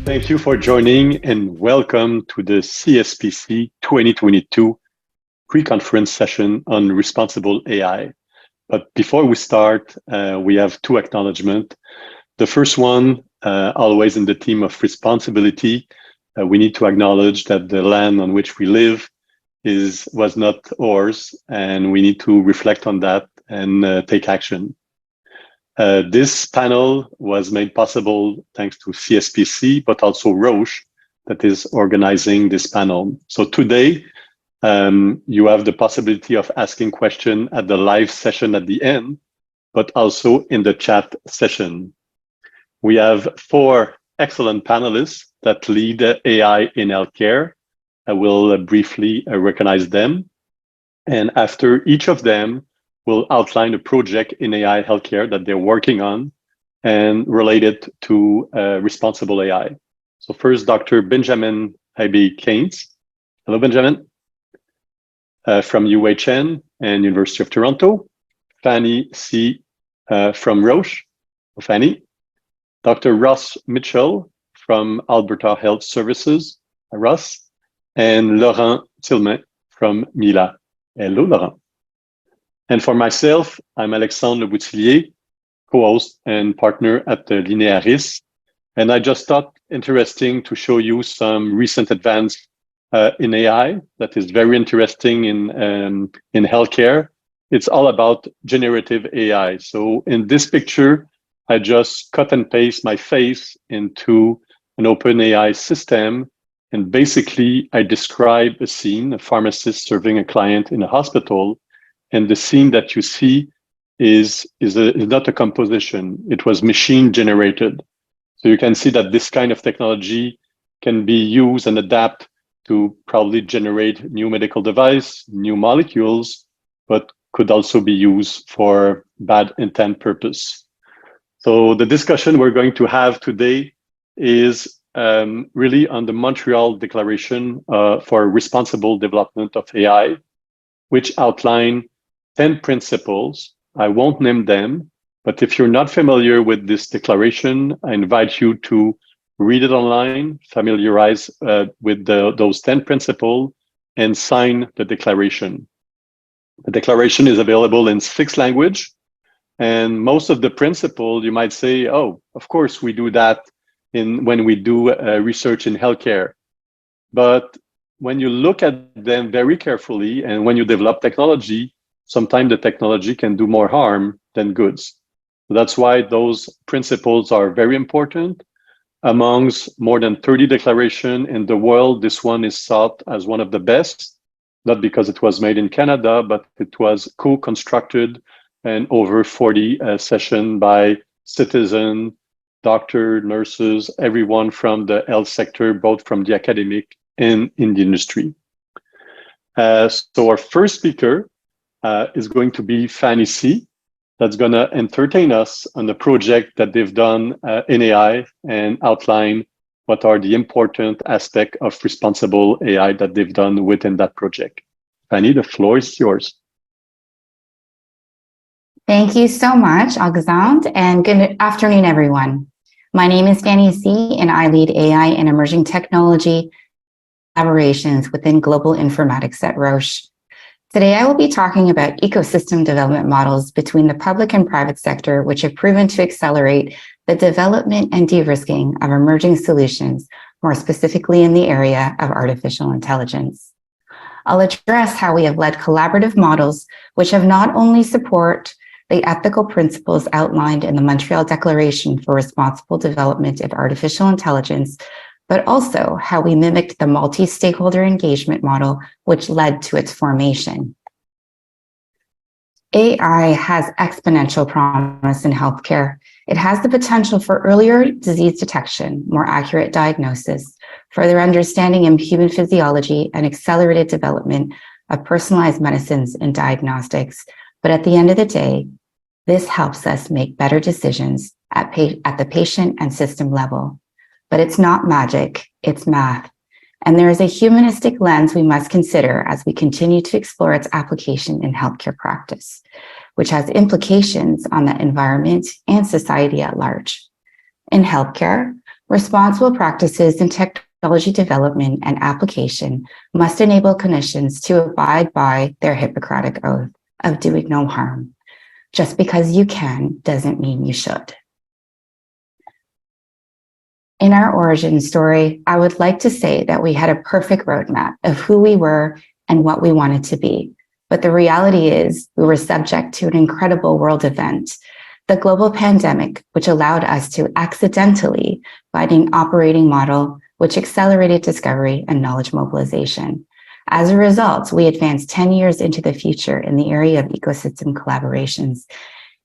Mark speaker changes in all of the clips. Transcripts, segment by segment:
Speaker 1: Thank you for joining and welcome to the CSPC 2022 pre-conference session on responsible AI. But before we start, we have two acknowledgements. The first one, always in the theme of responsibility, we need to acknowledge that the land on which we live was not ours, and we need to reflect on that and take action. This panel was made possible thanks to CSPC, but also Roche that is organizing this panel. So today, you have the possibility of asking questions at the live session at the end, but also in the chat session. We have four excellent panelists that lead AI in healthcare. I will briefly recognize them. And after each of them, we'll outline a project in AI healthcare that they're working on and related to responsible AI. So first, Dr. Benjamin Keynes. Hello, Benjamin. From UHN and University of Toronto. Fanny C. From Roche. Fanny. Dr. Ross Mitchell from Alberta Health Services. Ross. And Laurent Tillman from Mila. Hello, Laurent. And for myself, I'm Alexandre Leboutillier, co-host and partner at Linearis. And I just thought interesting to show you some recent advance in AI that is very interesting in healthcare. It's all about generative AI. So in this picture, I just cut and paste my face into an OpenAI system. And basically, I describe a scene, a pharmacist serving a client in a hospital. And the scene that you see is not a composition. It was machine generated. So you can see that this kind of technology can be used and adapt to probably generate new medical device, new molecules, but could also be used for bad intent purpose. So the discussion we're going to have today is really on the Montreal Declaration for Responsible Development of AI, which outline 10 principles. I won't name them, but if you're not familiar with this declaration, I invite you to read it online, familiarize with those 10 principles, and sign the declaration. The declaration is available in 6 languages, and most of the principles, you might say, oh, of course we do that when we do research in healthcare. But when you look at them very carefully, and when you develop technology, sometimes the technology can do more harm than goods. So that's why those principles are very important. Amongst more than 30 declarations in the world, this one is sought as one of the best, not because it was made in Canada, but it was co-constructed and over 40 sessions by citizens, doctors, nurses, everyone from the health sector, both from the academic and in the industry. So our first speaker is going to be Fanny C. That's going to entertain us on the project that they've done in AI and outline what are the important aspects of responsible AI that they've done within that project. Fanny, the floor is yours.
Speaker 2: Thank you so much, Alexandre, and good afternoon, everyone. My name is Fanny C, and I lead AI and emerging technology collaborations within global informatics at Roche. Today, I will be talking about ecosystem development models between the public and private sector, which have proven to accelerate the development and de-risking of emerging solutions, more specifically in the area of artificial intelligence. I'll address how we have led collaborative models, which have not only support the ethical principles outlined in the Montreal Declaration for Responsible Development of Artificial Intelligence, but also how we mimicked the multi-stakeholder engagement model, which led to its formation. AI has exponential promise in healthcare. It has the potential for earlier disease detection, more accurate diagnosis, further understanding of human physiology, and accelerated development of personalized medicines and diagnostics. But at the end of the day, this helps us make better decisions at the patient and system level. But it's not magic, it's math. And there is a humanistic lens we must consider as we continue to explore its application in healthcare practice, which has implications on the environment and society at large. In healthcare, Responsible practices in technology development and application must enable clinicians to abide by their Hippocratic oath of doing no harm. Just because you can doesn't mean you should. In our origin story, I would like to say that we had a perfect roadmap of who we were and what we wanted to be. But the reality is we were subject to an incredible world event, the global pandemic, which allowed us to accidentally find an operating model which accelerated discovery and knowledge mobilization. As a result, we advanced 10 years into the future in the area of ecosystem collaborations.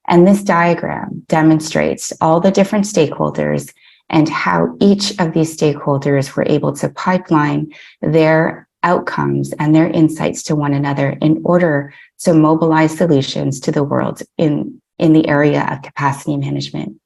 Speaker 2: And this diagram demonstrates all the different stakeholders and how each of these stakeholders were able to pipeline their outcomes and their insights to one another in order to mobilize solutions to the world in the area of capacity management.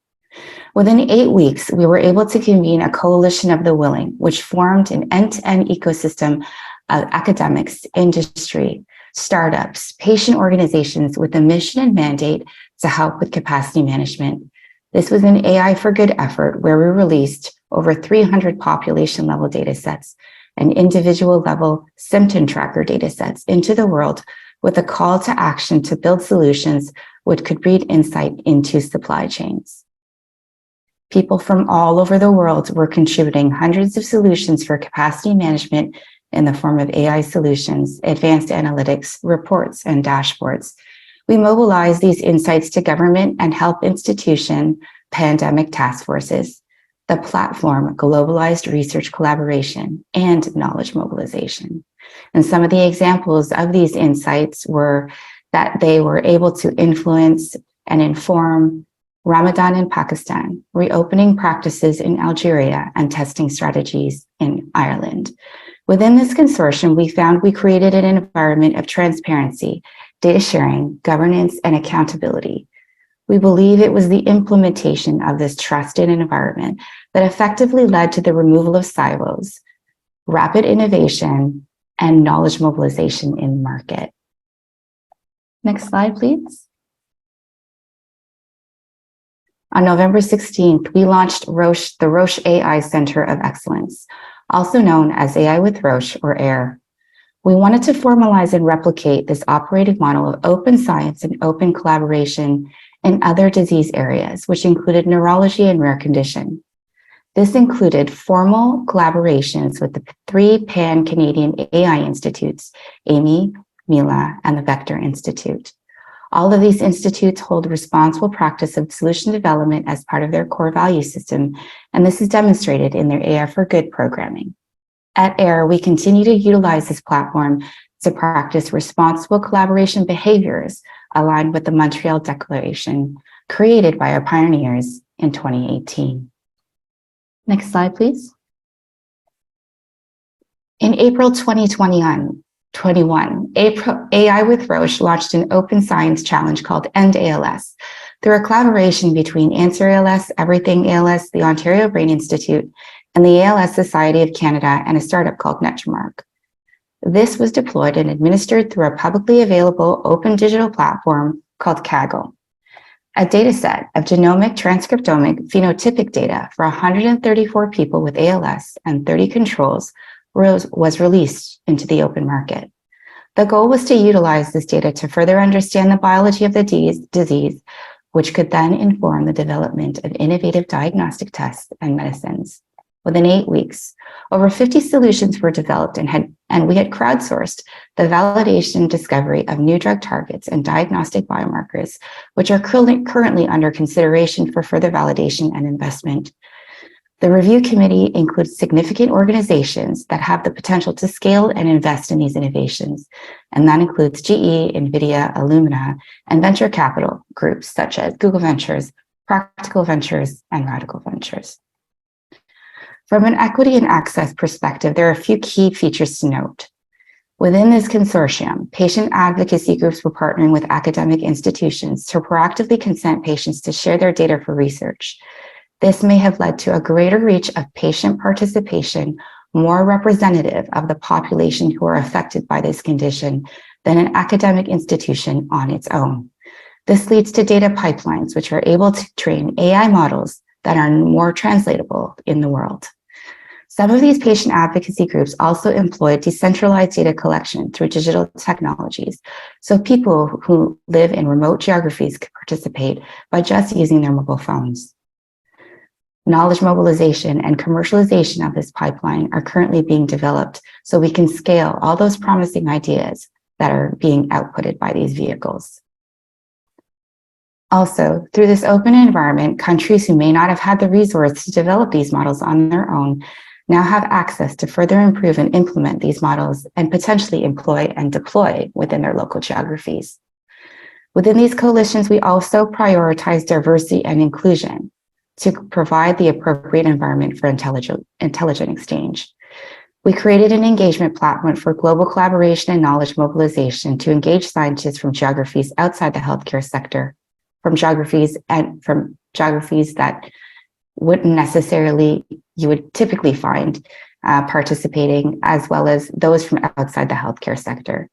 Speaker 2: Within 8 weeks, we were able to convene a coalition of the willing, which formed an end-to-end ecosystem of academics, industry, startups, patient organizations with a mission and mandate to help with capacity management. This was an AI for Good effort where we released over 300 population level data sets and individual level symptom tracker data sets into the world with a call to action to build solutions which could breed insight into supply chains. People from all over the world were contributing hundreds of solutions for capacity management in the form of AI solutions, advanced analytics, reports, and dashboards. We mobilize these insights to government and health institution pandemic task forces, the platform globalized research collaboration, and knowledge mobilization. And some of the examples of these insights were that they were able to influence and inform Ramadan in Pakistan, reopening practices in Algeria, and testing strategies in Ireland. Within this consortium, we found we created an environment of transparency, data sharing, governance, and accountability. We believe it was the implementation of this trusted environment that effectively led to the removal of silos, rapid innovation, and knowledge mobilization in the market. Next slide, please. On November 16th, we launched the Roche AI Center of Excellence, also known as AI with Roche, or AIR. We wanted to formalize and replicate this operating model of open science and open collaboration in other disease areas, which included neurology and rare condition. This included formal collaborations with the 3 pan-Canadian AI institutes, AMI, MILA, and the Vector Institute. All of these institutes hold responsible practice of solution development as part of their core value system, and this is demonstrated in their AI for Good programming. At AIR, we continue to utilize this platform to practice responsible collaboration behaviors aligned with the Montreal Declaration created by our pioneers in 2018. Next slide, please. In April 2021, AI with Roche launched an open science challenge called End ALS through a collaboration between Answer ALS, Everything ALS, the Ontario Brain Institute, and the ALS Society of Canada, and a startup called Netramark. This was deployed and administered through a publicly available open digital platform called Kaggle. A data set of genomic, transcriptomic, phenotypic data for 134 people with ALS and 30 controls was released into the open market. The goal was to utilize this data to further understand the biology of the disease, which could then inform the development of innovative diagnostic tests and medicines. Within 8 weeks, over 50 solutions were developed and we had crowdsourced the validation discovery of new drug targets and diagnostic biomarkers, which are currently under consideration for further validation and investment. The review committee includes significant organizations that have the potential to scale and invest in these innovations, and that includes GE, NVIDIA, Illumina, and venture capital groups such as Google Ventures, Practical Ventures, and Radical Ventures. From an equity and access perspective, there are a few key features to note. Within this consortium, patient advocacy groups were partnering with academic institutions to proactively consent patients to share their data for research. This may have led to a greater reach of patient participation, more representative of the population who are affected by this condition than an academic institution on its own. This leads to data pipelines, which are able to train AI models that are more translatable in the world. Some of these patient advocacy groups also employ decentralized data collection through digital technologies, so people who live in remote geographies can participate by just using their mobile phones. Knowledge mobilization and commercialization of this pipeline are currently being developed so we can scale all those promising ideas that are being outputted by these vehicles. Also, through this open environment, countries who may not have had the resource to develop these models on their own now have access to further improve and implement these models and potentially employ and deploy within their local geographies. Within these coalitions, we also prioritize diversity and inclusion to provide the appropriate environment for intelligent exchange. We created an engagement platform for global collaboration and knowledge mobilization to engage scientists from geographies outside the healthcare sector, from geographies that wouldn't necessarily, you would typically find participating, as well as those from outside the healthcare sector.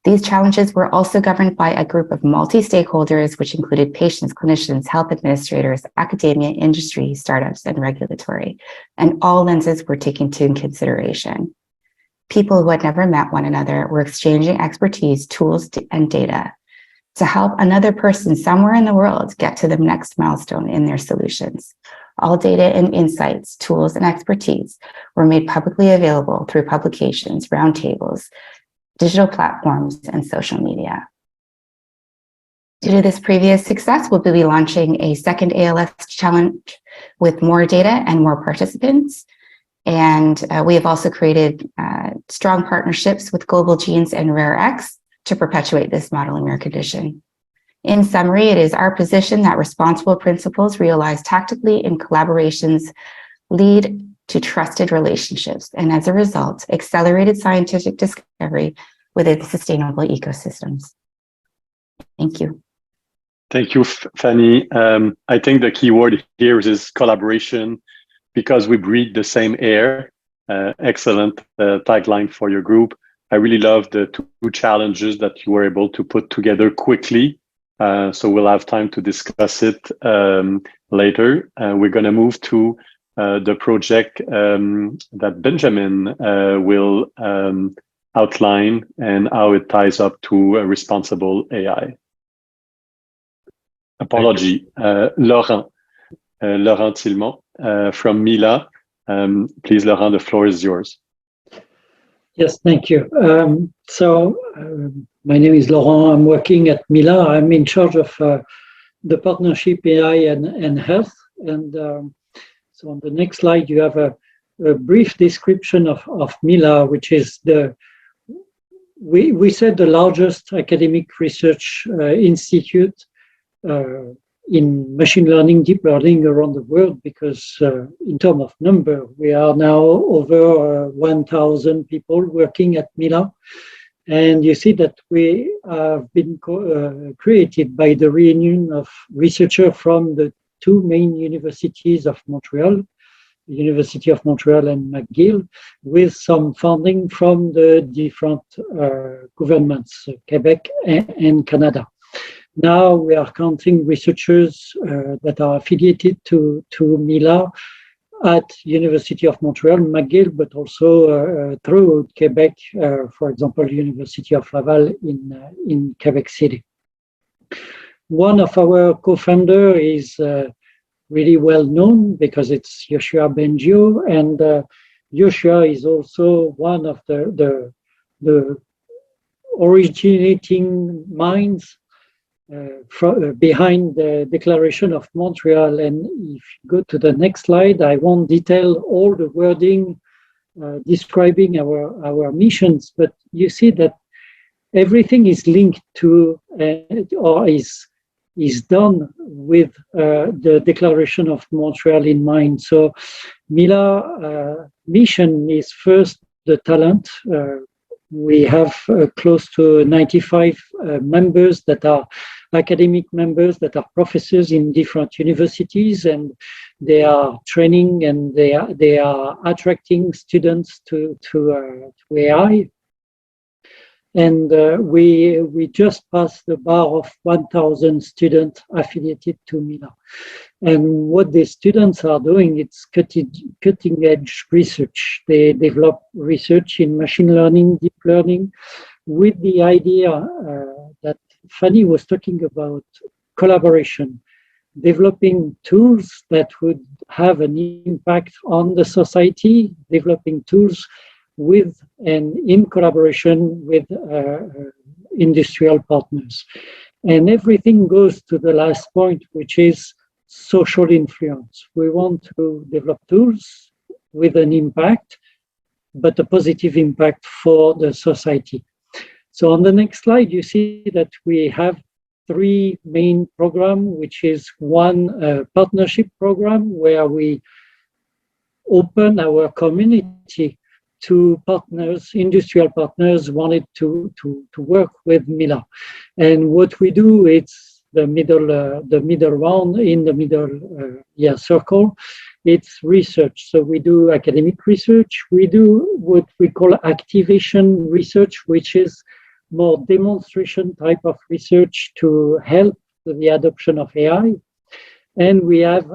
Speaker 2: These challenges were also governed by a group of multi-stakeholders, which included patients, clinicians, health administrators, academia, industry, startups, and regulatory, and all lenses were taken into consideration. People who had never met one another were exchanging expertise, tools, and data to help another person somewhere in the world get to the next milestone in their solutions. All data and insights, tools, and expertise were made publicly available through publications, roundtables, digital platforms, and social media. Due to this previous success, we'll be launching a second ALS challenge with more data and more participants. And we have also created strong partnerships with Global Genes and RareX to perpetuate this model in rare condition. In summary, it is our position that responsible principles realized tactically in collaborations lead to trusted relationships, and as a result, accelerated scientific discovery within sustainable ecosystems. Thank you.
Speaker 1: Thank you, Fanny. I think the key word here is collaboration, because we breathe the same air. Excellent tagline for your group. I really love the two challenges that you were able to put together quickly. So we'll have time to discuss it later. We're going to move to the project that Benjamin will outline and how it ties up to responsible AI. Apology, Laurent Tillemont from Mila. Please, Laurent, the floor is yours.
Speaker 3: Yes, thank you. My name is Laurent. I'm working at Mila. I'm in charge of the partnership AI and health. And so on the next slide, you have a brief description of Mila, which is we said the largest academic research institute in machine learning, deep learning around the world, because in terms of number, we are now over 1,000 people working at Mila. And you see that we have been created by the reunion of researchers from the two main universities of Montreal, the University of Montreal and McGill, with some funding from the different governments, Quebec and Canada. Now we are counting researchers that are affiliated to Mila at University of Montreal, McGill, but also through Quebec, for example, University of Laval in Quebec City. One of our co-founders is really well known because it's Yoshua Bengio, and Yoshua is also one of the originating minds behind the Declaration of Montreal. And if you go to the next slide, I won't detail all the wording describing our missions, but you see that everything is linked to or is done with the Declaration of Montreal in mind. So Mila mission is first the talent. We have close to 95 members that are academic members, that are professors in different universities, and they are training and they are attracting students to AI. And we just passed the bar of 1,000 students affiliated to Mila. And what the students are doing, it's cutting edge research. They develop research in machine learning, deep learning, with the idea that Fanny was talking about collaboration, developing tools that would have an impact on the society, developing tools with and in collaboration with industrial partners. And everything goes to the last point, which is social influence. We want to develop tools with an impact, but a positive impact for the society. So on the next slide, you see that we have three main programs, which is one partnership program where we open our community to partners, industrial partners wanted to work with Mila. And what we do, it's the middle round in the middle circle. It's research. So we do academic research. We do what we call activation research, which is more demonstration type of research to help the adoption of AI. And we have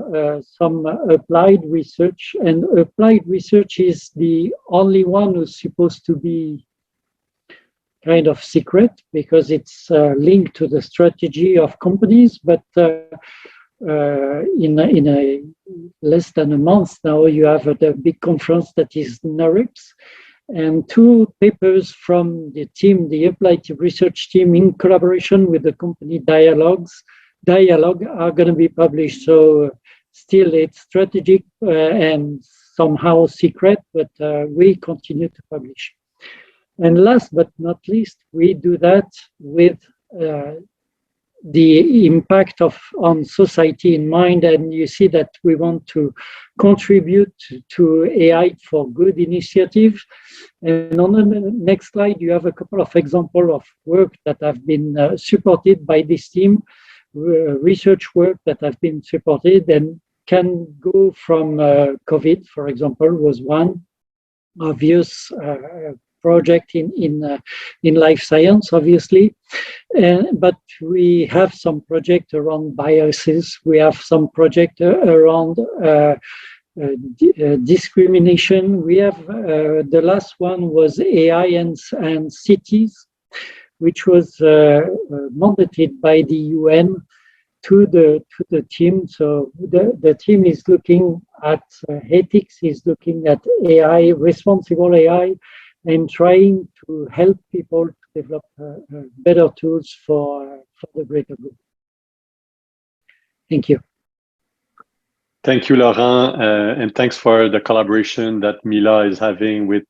Speaker 3: some applied research, and applied research is the only one who's supposed to be kind of secret because it's linked to the strategy of companies. But in a less than a month now, you have the big conference that is NeurIPS, and two papers from the team, the applied research team, in collaboration with the company Dialogue are going to be published. So still it's strategic and somehow secret, but we continue to publish. And last but not least, we do that with the impact on society in mind. And you see that we want to contribute to AI for good initiatives. And on the next slide, you have a couple of examples of work that have been supported by this team. Research work that have been supported and can go from COVID, for example, was one obvious project in life science, obviously. But we have some project around biases. We have some project around discrimination. We have the last one was AI and cities, which was mandated by the UN to the team. So the team is looking at ethics, is looking at AI, responsible AI, and trying to help people to develop better tools for the greater good. Thank you.
Speaker 1: Thank you, Laurent, and thanks for the collaboration that Mila is having with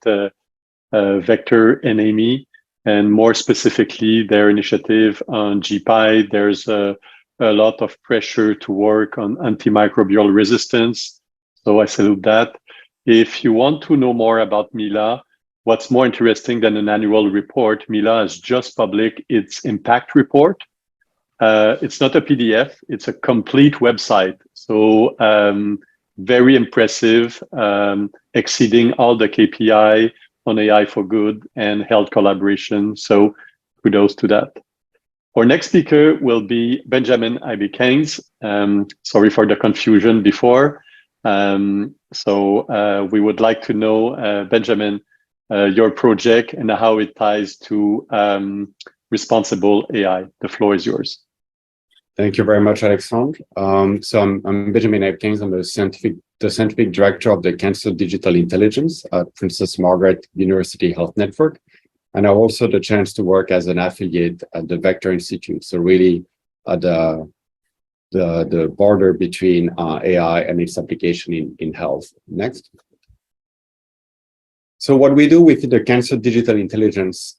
Speaker 1: Vector and Amy. And more specifically, their initiative on GPI, there's a lot of pressure to work on antimicrobial resistance. So I salute that. If you want to know more about Mila, what's more interesting than an annual report, Mila has just published its impact report. It's not a PDF, it's a complete website. So very impressive, exceeding all the KPI on AI for good and health collaboration. So kudos to that. Our next speaker will be Benjamin Ibikens. Sorry for the confusion before. So we would like to know, Benjamin, your project and how it ties to responsible AI. The floor is yours.
Speaker 4: Thank you very much, Alexandre. So I'm Benjamin Ibikens. I'm the scientific director of the Cancer Digital Intelligence at Princess Margaret University Health Network. And I also had the chance to work as an affiliate at the Vector Institute. So really at the border between AI and its application in health. Next. So what we do with the Cancer Digital Intelligence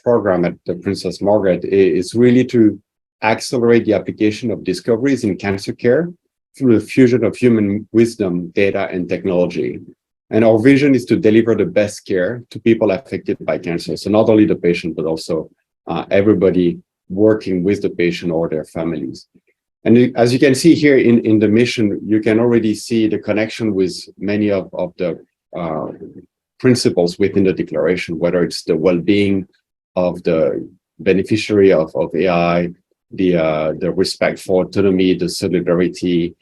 Speaker 4: program at the Princess Margaret is really to accelerate the application of discoveries in cancer care through the fusion of human wisdom, data, and technology. And our vision is to deliver the best care to people affected by cancer. So not only the patient, but also everybody working with the patient or their families. And as you can see here in the mission, you can already see the connection with many of the principles within the declaration, whether it's the well-being, of the beneficiary of AI, the respect for autonomy, the solidarity,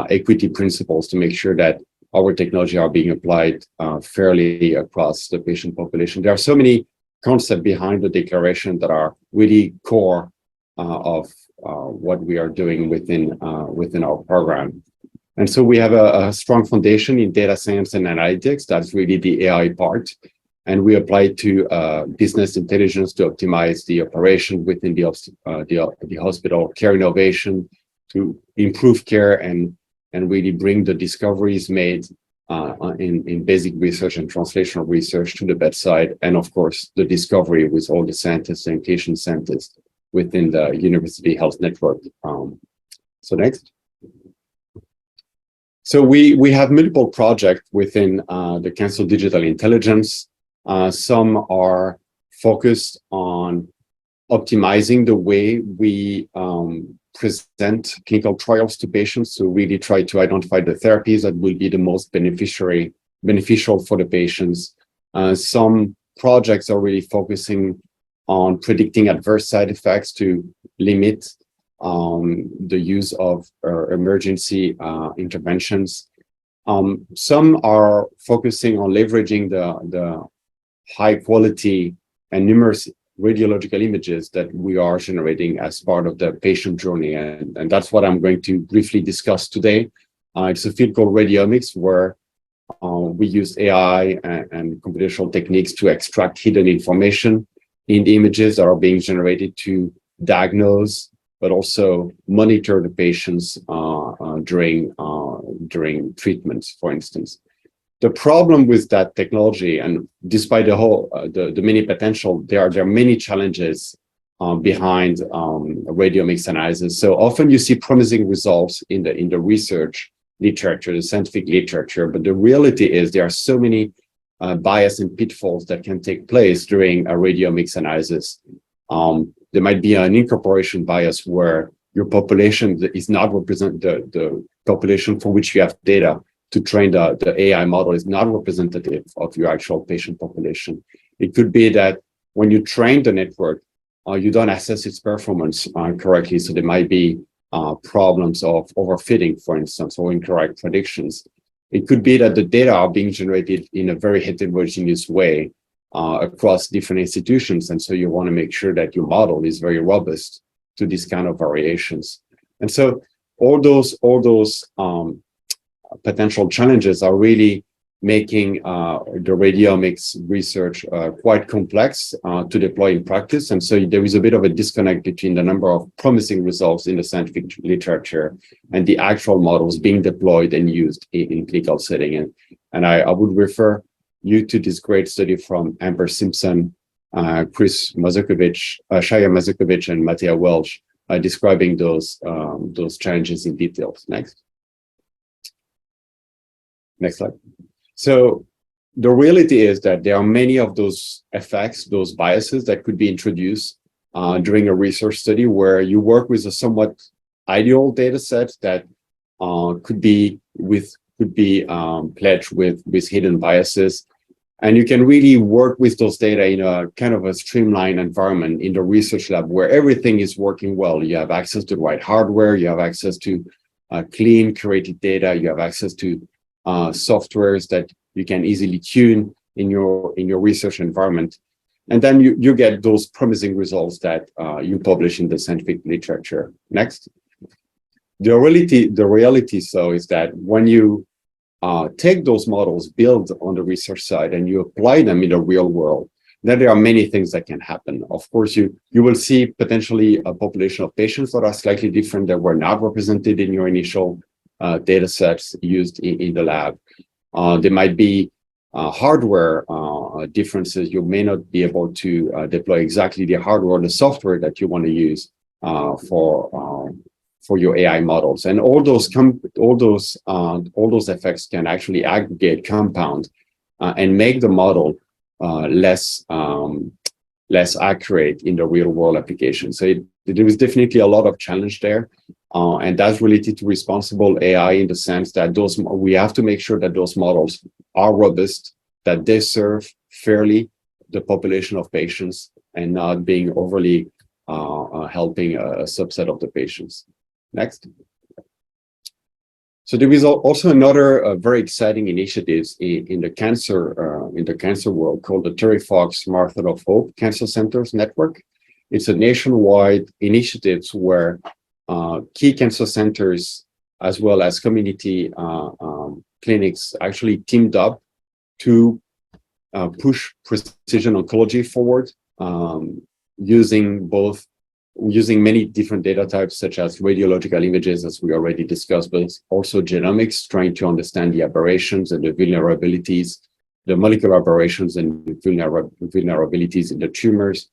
Speaker 4: equity principles to make sure that our technology are being applied fairly across the patient population. There are so many concepts behind the declaration that are really core of what we are doing within our program. And so we have a strong foundation in data science and analytics. That's really the AI part. And we apply it to business intelligence to optimize the operation within the hospital, care innovation to improve care and really bring the discoveries made in basic research and translational research to the bedside. And of course, the discovery with all the scientists and patient scientists within the University Health Network. So next. So we have multiple projects within the Cancer Digital Intelligence. Some are focused on optimizing the way we present clinical trials to patients to really try to identify the therapies that will be the most beneficial for the patients. Some projects are really focusing on predicting adverse side effects to limit the use of emergency interventions. Some are focusing on leveraging the high quality and numerous radiological images that we are generating as part of the patient journey. And that's what I'm going to briefly discuss today. It's a field called radiomics where we use AI and computational techniques to extract hidden information in the images that are being generated to diagnose, but also monitor the patients during treatments, for instance. The problem with that technology, and despite the many potential, there are many challenges behind radiomics analysis. So often you see promising results in the research literature, the scientific literature, but the reality is there are so many bias and pitfalls that can take place during a radiomics analysis. There might be an incorporation bias where your population is not represent the population for which you have data to train the AI model is not representative of your actual patient population. It could be that when you train the network, you don't assess its performance correctly. So there might be problems of overfitting, for instance, or incorrect predictions. It could be that the data are being generated in a very heterogeneous way across different institutions. And so you want to make sure that your model is very robust to these kind of variations. And so all those potential challenges are really making the radiomics research quite complex to deploy in practice. And so there is a bit of a disconnect between the number of promising results in the scientific literature and the actual models being deployed and used in clinical setting. And I would refer you to this great study from Amber Simpson, Chris Mazukovich, Shaya Mazukovich, and Mattea Welch describing those challenges in detail. Next slide. So the reality is that there are many of those effects, those biases that could be introduced during a research study where you work with a somewhat ideal data set that could be pledged with hidden biases. And you can really work with those data in a kind of a streamlined environment in the research lab where everything is working well. You have access to the right hardware, you have access to clean, curated data, you have access to softwares that you can easily tune in your research environment. And then you get those promising results that you publish in the scientific literature. Next. The reality so is that when you take those models built on the research side and you apply them in the real world, then there are many things that can happen. Of course, you will see potentially a population of patients that are slightly different that were not represented in your initial data sets used in the lab. There might be hardware differences. You may not be able to deploy exactly the hardware or the software that you want to use for your AI models, and all those effects can actually aggregate, compound, and make the model less accurate in the real world application. So there is definitely a lot of challenge there, and that's related to responsible AI in the sense that we have to make sure that those models are robust, that they serve fairly the population of patients, and not being overly helping a subset of the patients. Next. So there is also another very exciting initiatives in the cancer world called the Terry Fox Marathon of Hope Cancer Centers Network. It's a nationwide initiative where key cancer centers as well as community clinics actually teamed up to push precision oncology forward, using many different data types such as radiological images, as we already discussed, but also genomics, trying to understand the aberrations and the vulnerabilities, the molecular aberrations and vulnerabilities in the tumors,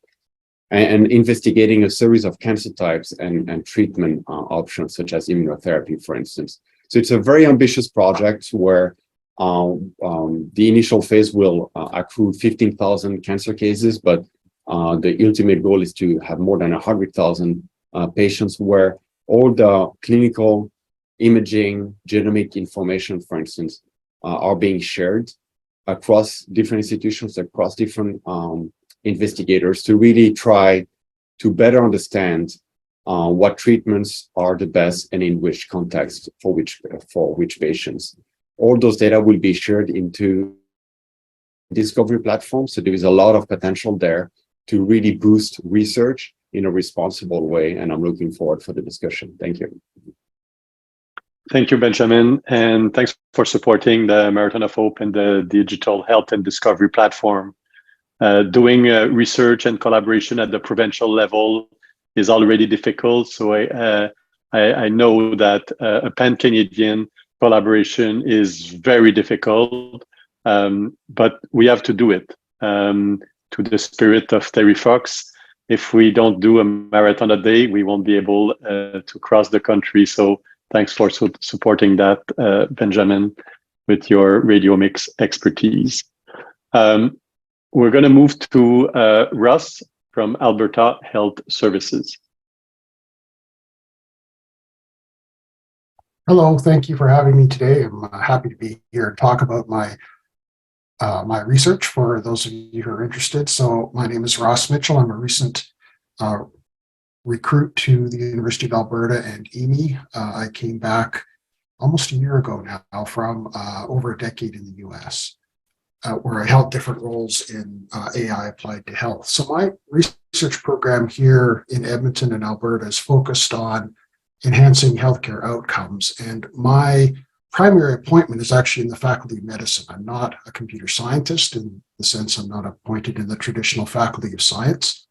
Speaker 4: and investigating a series of cancer types and treatment options, such as immunotherapy, for instance. So it's a very ambitious project where the initial phase will accrue 15,000 cancer cases, but the ultimate goal is to have more than 100,000 patients where all the clinical imaging, genomic information, for instance, are being shared across different institutions, across different investigators to really try to better understand what treatments are the best and in which context for which patients. All those data will be shared into discovery platforms. So there is a lot of potential there to really boost research in a responsible way. And I'm looking forward for the discussion. Thank you.
Speaker 1: Thank you, Benjamin. And thanks for supporting the Marathon of Hope and the Digital Health and Discovery Platform. Doing research and collaboration at the provincial level is already difficult. So I know that a pan-Canadian collaboration is very difficult, but we have to do it. To the spirit of Terry Fox, if we don't do a marathon a day, we won't be able to cross the country. So thanks for supporting that, Benjamin, with your radiomics expertise. We're going to move to Russ from Alberta Health Services.
Speaker 5: Hello, thank you for having me today. I'm happy to be here and talk about my research for those of you who are interested. So my name is Ross Mitchell. I'm a recent recruit to the University of Alberta and EME. I came back almost a year ago now from over a decade in the US, where I held different roles in AI applied to health. So my research program here in Edmonton and Alberta is focused on enhancing healthcare outcomes. And my primary appointment is actually in the Faculty of Medicine. I'm not a computer scientist in the sense I'm not appointed in the traditional Faculty of Science.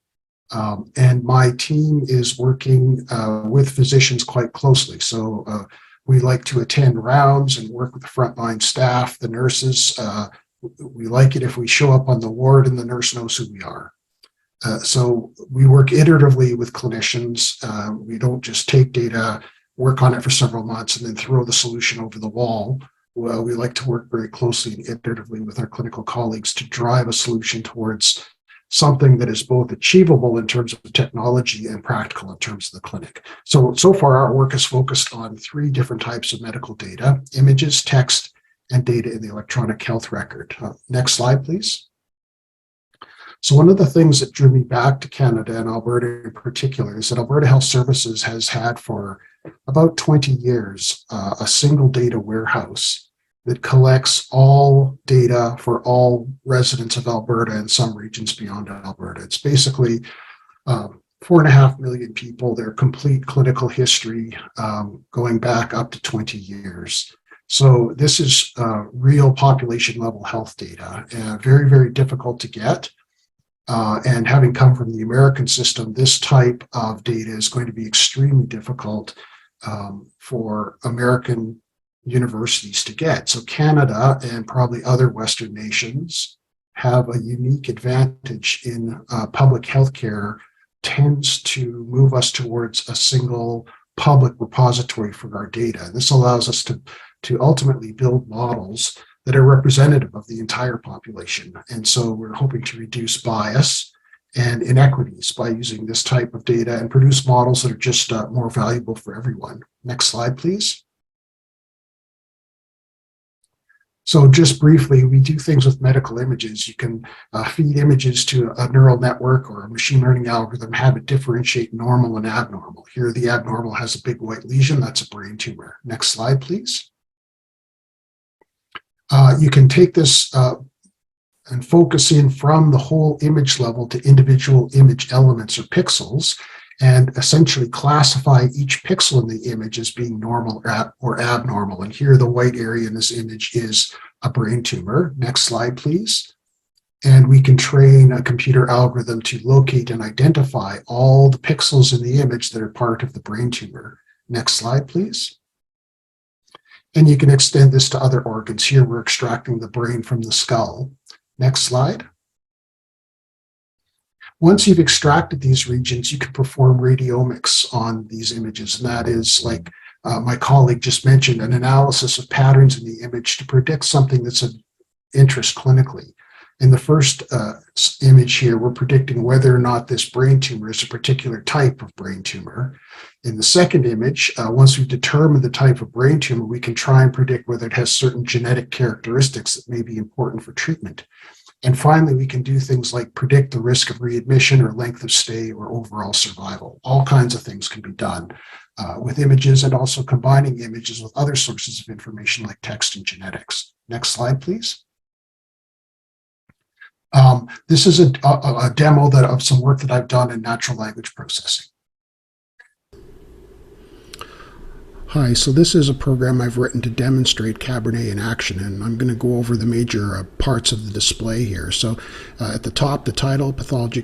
Speaker 5: And my team is working with physicians quite closely. So we like to attend rounds and work with the frontline staff, the nurses. We like it if we show up on the ward and the nurse knows who we are. So we work iteratively with clinicians. We don't just take data, work on it for several months, and then throw the solution over the wall. Well, we like to work very closely and iteratively with our clinical colleagues to drive a solution towards something that is both achievable in terms of technology and practical in terms of the clinic. So far, our work is focused on 3 different types of medical data: images, text, and data in the electronic health record. Next slide, please. So one of the things that drew me back to Canada and Alberta in particular is that Alberta Health Services has had for about 20 years a single data warehouse that collects all data for all residents of Alberta and some regions beyond Alberta. It's basically 4.5 million people, their complete clinical history going back up to 20 years. So this is real population level health data, very, very difficult to get. And having come from the American system, this type of data is going to be extremely difficult for American universities to get. So Canada and probably other Western nations have a unique advantage in public healthcare tends to move us towards a single public repository for our data. This allows us to ultimately build models that are representative of the entire population. And so we're hoping to reduce bias and inequities by using this type of data and produce models that are just more valuable for everyone. Next slide, please. So just briefly, we do things with medical images. You can feed images to a neural network or a machine learning algorithm, have it differentiate normal and abnormal. Here, the abnormal has a big white lesion. That's a brain tumor. Next slide, please. You can take this and focus in from the whole image level to individual image elements or pixels, and essentially classify each pixel in the image as being normal or abnormal. And here the white area in this image is a brain tumor. Next slide, please. And we can train a computer algorithm to locate and identify all the pixels in the image that are part of the brain tumor. Next slide, please. And you can extend this to other organs. Here we're extracting the brain from the skull. Next slide. Once you've extracted these regions, you can perform radiomics on these images. And that is, like my colleague just mentioned, an analysis of patterns in the image to predict something that's of interest clinically. In the first image here, we're predicting whether or not this brain tumor is a particular type of brain tumor. In the second image, once we've determined the type of brain tumor, we can try and predict whether it has certain genetic characteristics that may be important for treatment. And finally, we can do things like predict the risk of readmission or length of stay or overall survival. All kinds of things can be done with images, and also combining images with other sources of information like text and genetics. Next slide, please. This is a demo of some work that I've done in natural language processing.
Speaker 6: Hi, so this is a program I've written to demonstrate Cabernet in action, and I'm going to go over the major parts of the display here. So at the top, the title, Pathology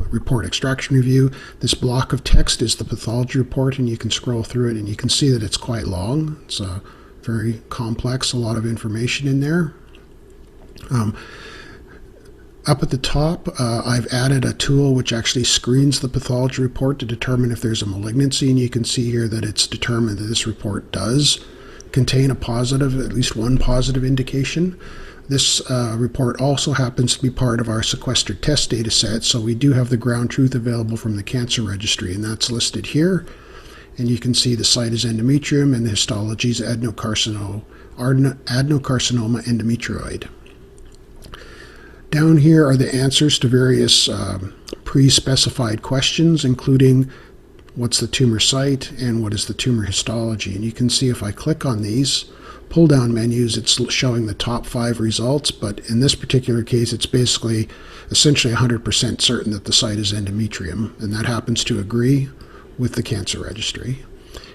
Speaker 6: Report Extraction Review. This block of text is the pathology report, and you can scroll through it and you can see that it's quite long. It's very complex, a lot of information in there. Up at the top, I've added a tool which actually screens the pathology report to determine if there's a malignancy, and you can see here that it's determined that this report does contain a positive, at least one positive indication. This report also happens to be part of our sequestered test data set, so we do have the ground truth available from the cancer registry, and that's listed here. And you can see the site is endometrium and the histology is adenocarcinoma endometrioid. Down here are the answers to various pre-specified questions, including what's the tumor site and what is the tumor histology. And you can see if I click on these pull-down menus, it's showing the top 5 results, but in this particular case, it's basically essentially 100% certain that the site is endometrium, and that happens to agree with the cancer registry.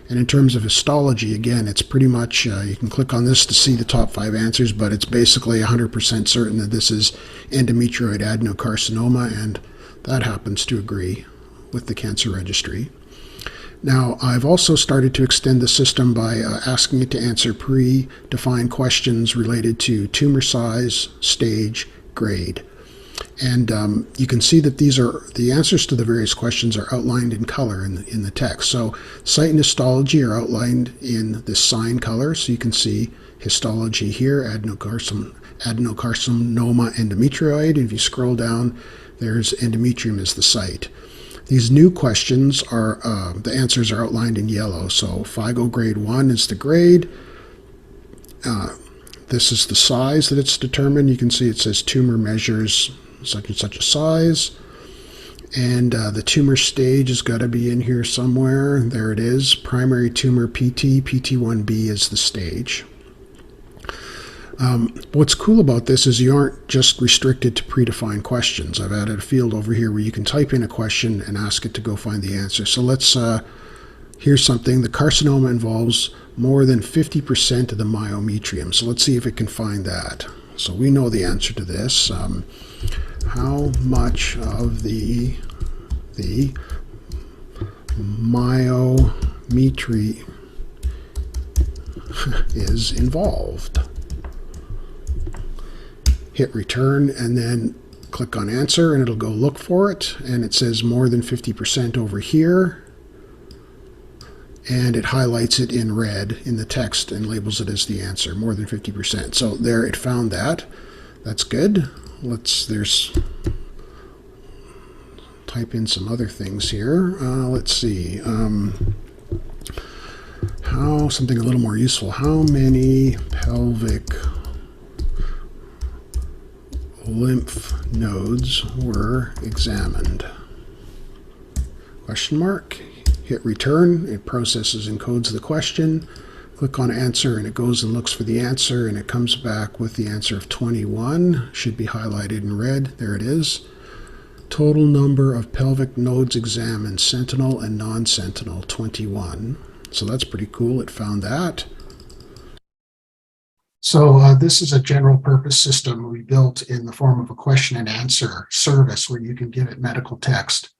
Speaker 6: And in terms of histology, again, it's pretty much, you can click on this to see the top 5 answers, but it's basically 100% certain that this is endometrioid adenocarcinoma, and that happens to agree with the cancer registry. Now, I've also started to extend the system by asking it to answer pre-defined questions related to tumor size, stage, grade. And you can see that these are the answers to the various questions are outlined in color in the text. So site and histology are outlined in this sign color. So you can see histology here, adenocarcinoma endometrioid. And if you scroll down, there's endometrium as the site. These new questions are, the answers are outlined in yellow. So FIGO grade 1 is the grade. This is the size that it's determined. You can see it says tumor measures such and such a size. And the tumor stage has got to be in here somewhere. There it is. Primary tumor PT, PT1B is the stage. What's cool about this is you aren't just restricted to predefined questions. I've added a field over here where you can type in a question and ask it to go find the answer. So let's, here's something. The carcinoma involves more than 50% of the myometrium. So let's see if it can find that. So we know the answer to this. How much of the myometry is involved? Hit return and then click on answer and it'll go look for it, and it says more than 50% over here, and it highlights it in red in the text and labels it as the answer, more than 50%. So there, it found that. That's good. There's type in some other things here. Let's see. Something a little more useful. How many pelvic lymph nodes were examined. Question mark. Hit return. It processes and encodes the question. Click on answer and it goes and looks for the answer and it comes back with the answer of 21. Should be highlighted in red. There it is. Total number of pelvic nodes examined, sentinel and non-sentinel, 21. So that's pretty cool. It found that.
Speaker 5: So this is a general purpose system we built in the form of a question and answer service where you can give it medical text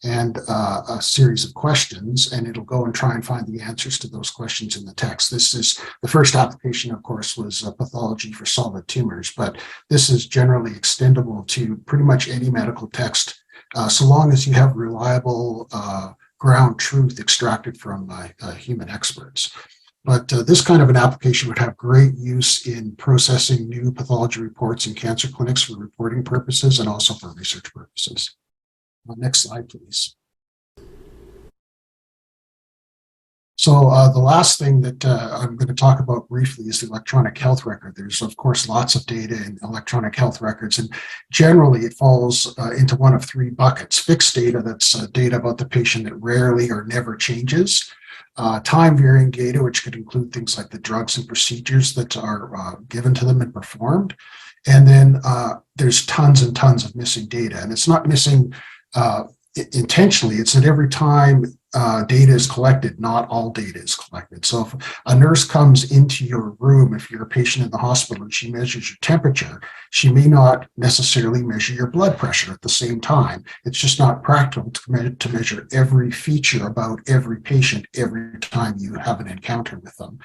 Speaker 5: and a series of questions, and it'll go and try and find the answers to those questions in the text. This is the first application, of course, was pathology for solid tumors, but this is generally extendable to pretty much any medical text, so long as you have reliable ground truth extracted from human experts. But this kind of an application would have great use in processing new pathology reports in cancer clinics for reporting purposes and also for research purposes. Next slide, please. So the last thing that I'm going to talk about briefly is the electronic health record. There's, of course, lots of data in electronic health records, and generally it falls into one of three buckets. Fixed data, that's data about the patient that rarely or never changes. Time-varying data, which could include things like the drugs and procedures that are given to them and performed. And then there's tons and tons of missing data. And it's not missing intentionally. It's that every time data is collected, not all data is collected. So if a nurse comes into your room, if you're a patient in the hospital and she measures your temperature, she may not necessarily measure your blood pressure at the same time. It's just not practical to measure every feature about every patient every time you have an encounter with them.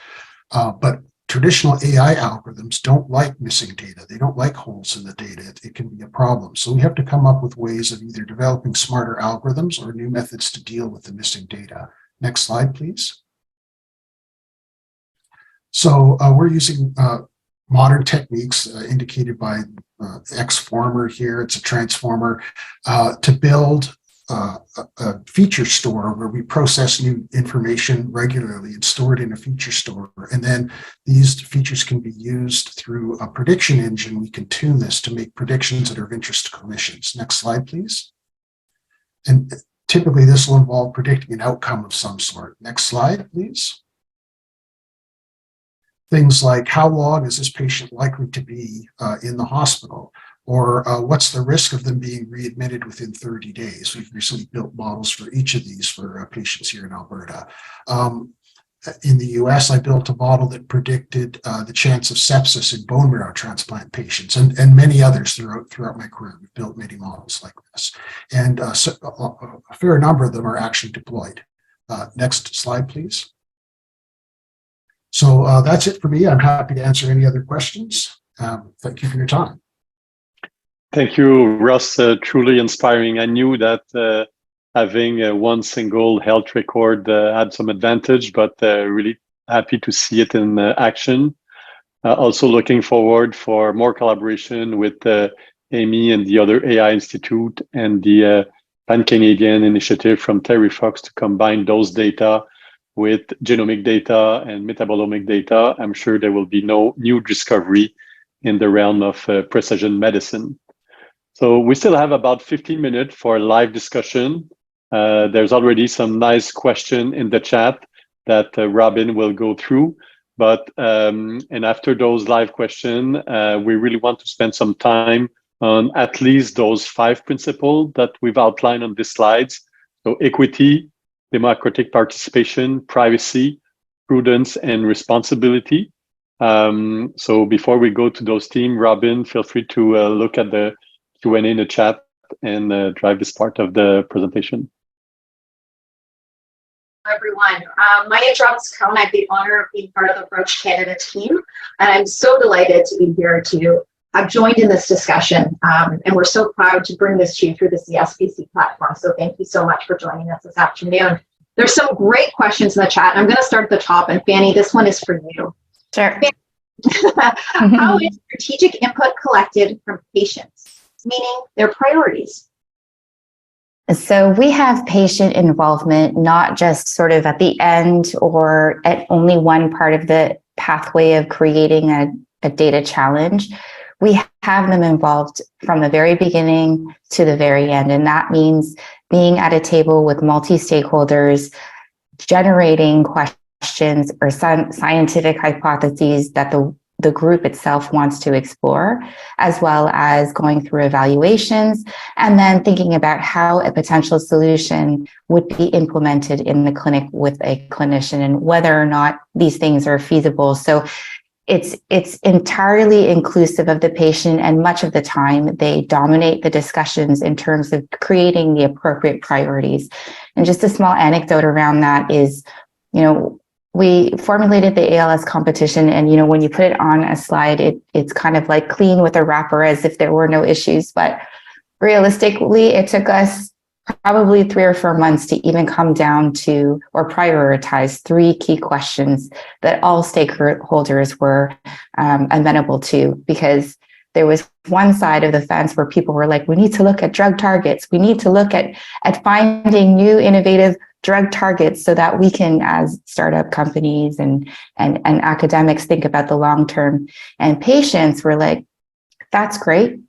Speaker 5: But traditional AI algorithms don't like missing data. They don't like holes in the data. It can be a problem. So we have to come up with ways of either developing smarter algorithms or new methods to deal with the missing data. Next slide, please. So we're using modern techniques indicated by Xformer here. It's a transformer to build a feature store where we process new information regularly and store it in a feature store. And then these features can be used through a prediction engine. We can tune this to make predictions that are of interest to clinicians. Next slide, please. And typically this will involve predicting an outcome of some sort. Next slide, please. Things like how long is this patient likely to be in the hospital? Or what's the risk of them being readmitted within 30 days? We've recently built models for each of these for patients here in Alberta. In the US, I built a model that predicted the chance of sepsis in bone marrow transplant patients and many others throughout my career. We've built many models like this. And so a fair number of them are actually deployed. Next slide, please. So that's it for me. I'm happy to answer any other questions. Thank you for your time.
Speaker 1: Thank you, Russ. Truly inspiring. I knew that having one single health record had some advantage, but really happy to see it in action. Also looking forward for more collaboration with Amy and the other AI Institute and the Pan-Canadian initiative from Terry Fox to combine those data with genomic data and metabolomic data. I'm sure there will be no new discovery in the realm of precision medicine. So we still have about 15 minutes for a live discussion. There's already some nice question in the chat that Robin will go through. But and after those live questions, we really want to spend some time on at least those 5 principles that we've outlined on these slides. So equity, democratic participation, privacy, prudence, and responsibility. So before we go to those themes, Robin, feel free to look at the Q&A in the chat and drive this part of the presentation.
Speaker 7: Hello, everyone. My name is Robin Scone. I have the honor of being part of the Roche Canada team, and I'm so delighted to be here to have joined in this discussion. And we're so proud to bring this to you through the CSPC platform. So thank you so much for joining us this afternoon. There's some great questions in the chat. I'm going to start at the top, and Fanny, this one is for you.
Speaker 2: Sure.
Speaker 7: How is strategic input collected from patients, meaning their priorities?
Speaker 2: So we have patient involvement, not just sort of at the end or at only one part of the pathway of creating a data challenge. we have them involved from the very beginning to the very end. And that means being at a table with multi-stakeholders, generating questions or scientific hypotheses that the group itself wants to explore, as well as going through evaluations and then thinking about how a potential solution would be implemented in the clinic with a clinician and whether or not these things are feasible. So it's entirely inclusive of the patient, and much of the time they dominate the discussions in terms of creating the appropriate priorities. And just a small anecdote around that is, we formulated the ALS competition, and when you put it on a slide, it's kind of like clean with a wrapper as if there were no issues. But realistically, it took us probably 3 or 4 months to even come down to or prioritize 3 key questions that all stakeholders were amenable to, because there was one side of the fence where people were like, we need to look at drug targets. We need to look at finding new innovative drug targets so that we can, as startup companies and academics, think about the long term. And patients were like, that's great,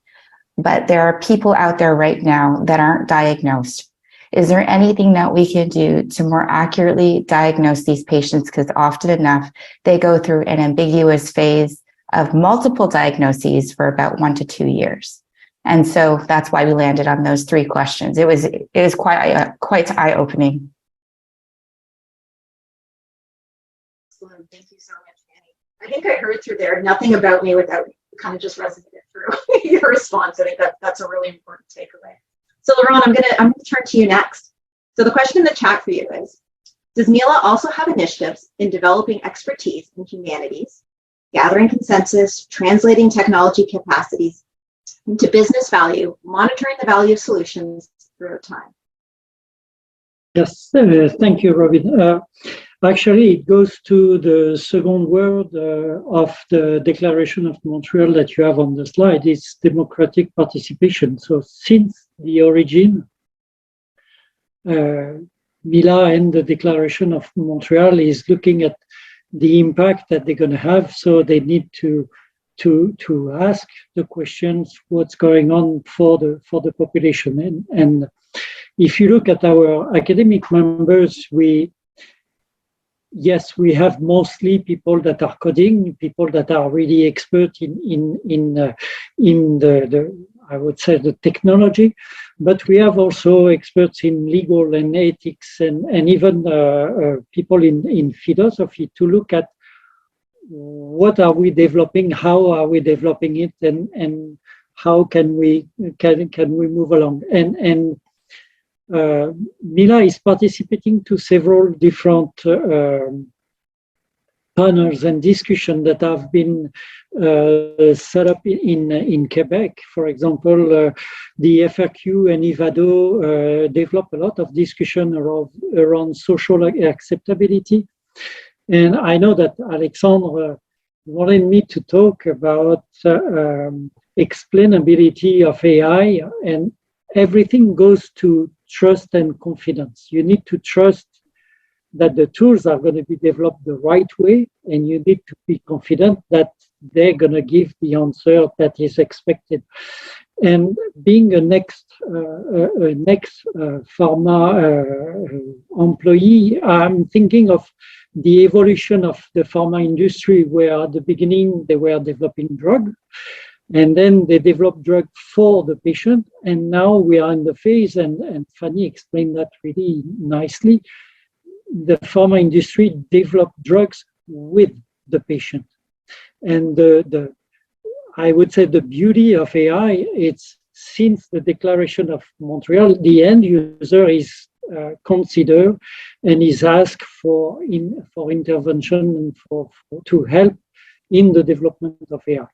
Speaker 2: but there are people out there right now that aren't diagnosed. Is there anything that we can do to more accurately diagnose these patients? Because often enough, they go through an ambiguous phase of multiple diagnoses for about 1 to 2 years. And so that's why we landed on those 3 questions. It was quite eye-opening.
Speaker 7: Excellent. Thank you so much, Annie. I think I heard through there, nothing about me without me. Kind of just resonated through your response. I think that's a really important takeaway. So Laurent, I'm gonna turn to you next. So the question in the chat for you is, does Mila also have initiatives in developing expertise in humanities, gathering consensus, translating technology capacities into business value, monitoring the value of solutions throughout time?
Speaker 3: Yes, thank you, Robin. Actually, it goes to the second word of the Declaration of Montreal that you have on the slide. It's democratic participation. So since the origin, Mila and the Declaration of Montreal is looking at the impact that they're going to have. So they need to ask the questions, what's going on for the population. And if you look at our academic members, yes, we have mostly people that are coding, people that are really expert in the I would say the technology, but we have also experts in legal and ethics and even people in philosophy to look at what are we developing, how are we developing it, and how can we move along. And Mila is participating to several different panels and discussions that have been set up in Quebec. For example, the FRQ and IVADO develop a lot of discussion around social acceptability. And I know that Alexandre wanted me to talk about explainability of AI, and everything goes to trust and confidence. You need to trust that the tools are going to be developed the right way, and you need to be confident that they're going to give the answer that is expected. And being a next pharma employee, I'm thinking of the evolution of the pharma industry, where at the beginning they were developing drug, and then they developed drug for the patient. And now we are in the phase, and Fanny explained that really nicely, the pharma industry developed drugs with the patient. And I would say the beauty of AI, it's since the Declaration of Montreal, the end user is considered and is asked for intervention and to help in the development of AI.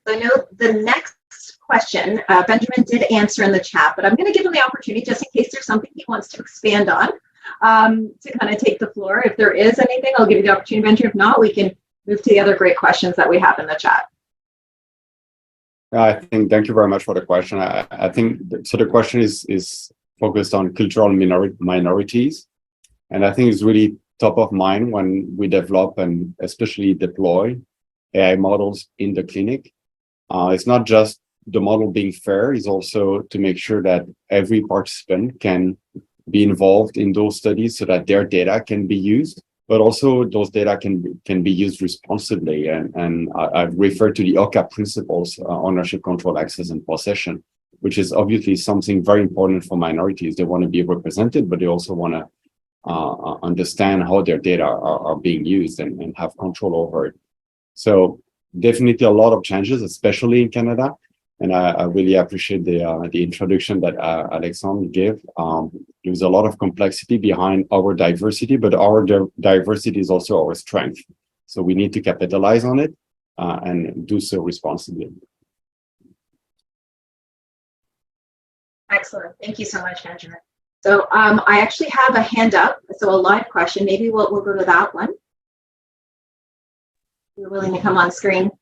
Speaker 7: I know the next question, Benjamin did answer in the chat, but I'm going to give him the opportunity just in case there's something he wants to expand on, to kind of take the floor. If there is anything, I'll give you the opportunity, Benjamin. If not, we can move to the other great questions that we have in the chat.
Speaker 4: I think, thank you very much for the question. I think, so the question is focused on cultural minorities. And I think it's really top of mind when we develop and especially deploy AI models in the clinic. It's not just the model being fair, it's also to make sure that every participant can be involved in those studies so that their data can be used, but also those data can be used responsibly. And I refer to the OCA principles, ownership, control, access, and possession, which is obviously something very important for minorities. They want to be represented, but they also want to understand how their data are being used and have control over it. So definitely a lot of changes, especially in Canada. And I really appreciate the introduction that Alexandre gave. There's a lot of complexity behind our diversity, but our diversity is also our strength. So we need to capitalize on it and do so responsibly.
Speaker 7: Excellent. Thank you so much, Benjamin. So I actually have a hand up, so a live question. Maybe we'll go to that one. You're willing to come on screen.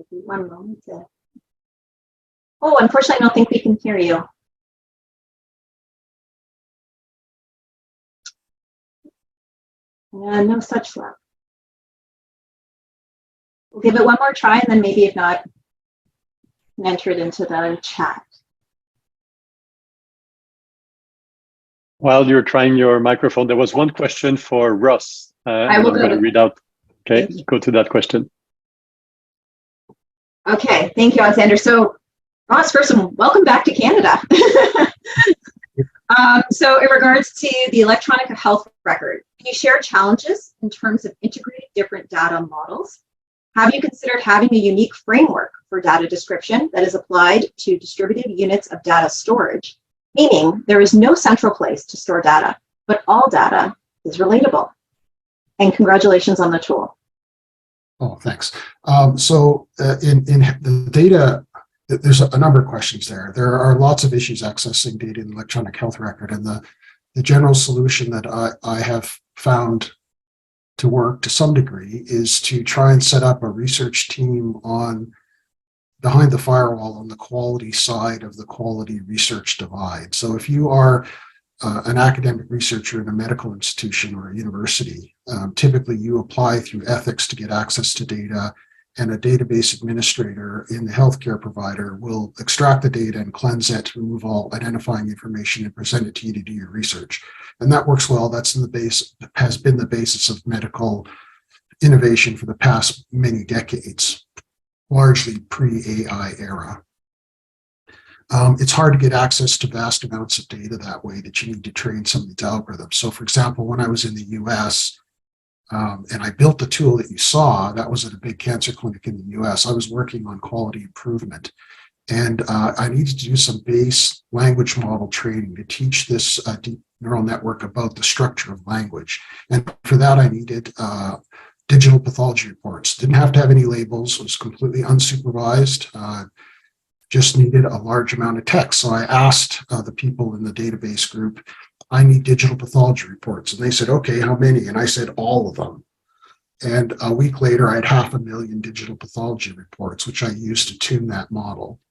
Speaker 7: One moment. Oh, unfortunately, I don't think we can hear you. No such luck. We'll give it one more try, and then maybe if not, enter it into the chat.
Speaker 1: While you're trying your microphone, there was one question for Russ.
Speaker 7: I will
Speaker 1: I'm going to read out. Okay, go to that question.
Speaker 7: Okay, thank you, Alexander. So, Ross, first of all, welcome back to Canada. So in regards to the electronic health record, can you share challenges in terms of integrating different data models? Have you considered having a unique framework for data description that is applied to distributed units of data storage, meaning there is no central place to store data, but all data is relatable? And congratulations on the tool.
Speaker 5: Oh, thanks. So in the data, there's a number of questions there. There are lots of issues accessing data in the electronic health record, and the general solution that I have found to work to some degree is to try and set up a research team on behind the firewall on the quality side of the quality research divide. So if you are an academic researcher in a medical institution or a university, typically you apply through ethics to get access to data, and a database administrator in the healthcare provider will extract the data and cleanse it, remove all identifying information, and present it to you to do your research. And that works well. That's in the base, has been the basis of medical innovation for the past many decades, largely pre-AI era. It's hard to get access to vast amounts of data that way that you need to train some of these algorithms. So for example, when I was in the US, and I built the tool that you saw, that was at a big cancer clinic in the US, I was working on quality improvement. And I needed to do some base language model training to teach this deep neural network about the structure of language. And for that, I needed digital pathology reports. Didn't have to have any labels, it was completely unsupervised. Just needed a large amount of text. So I asked the people in the database group, I need digital pathology reports. And they said, okay, how many? And I said, all of them. And a week later, I had 500,000 digital pathology reports, which I used to tune that model.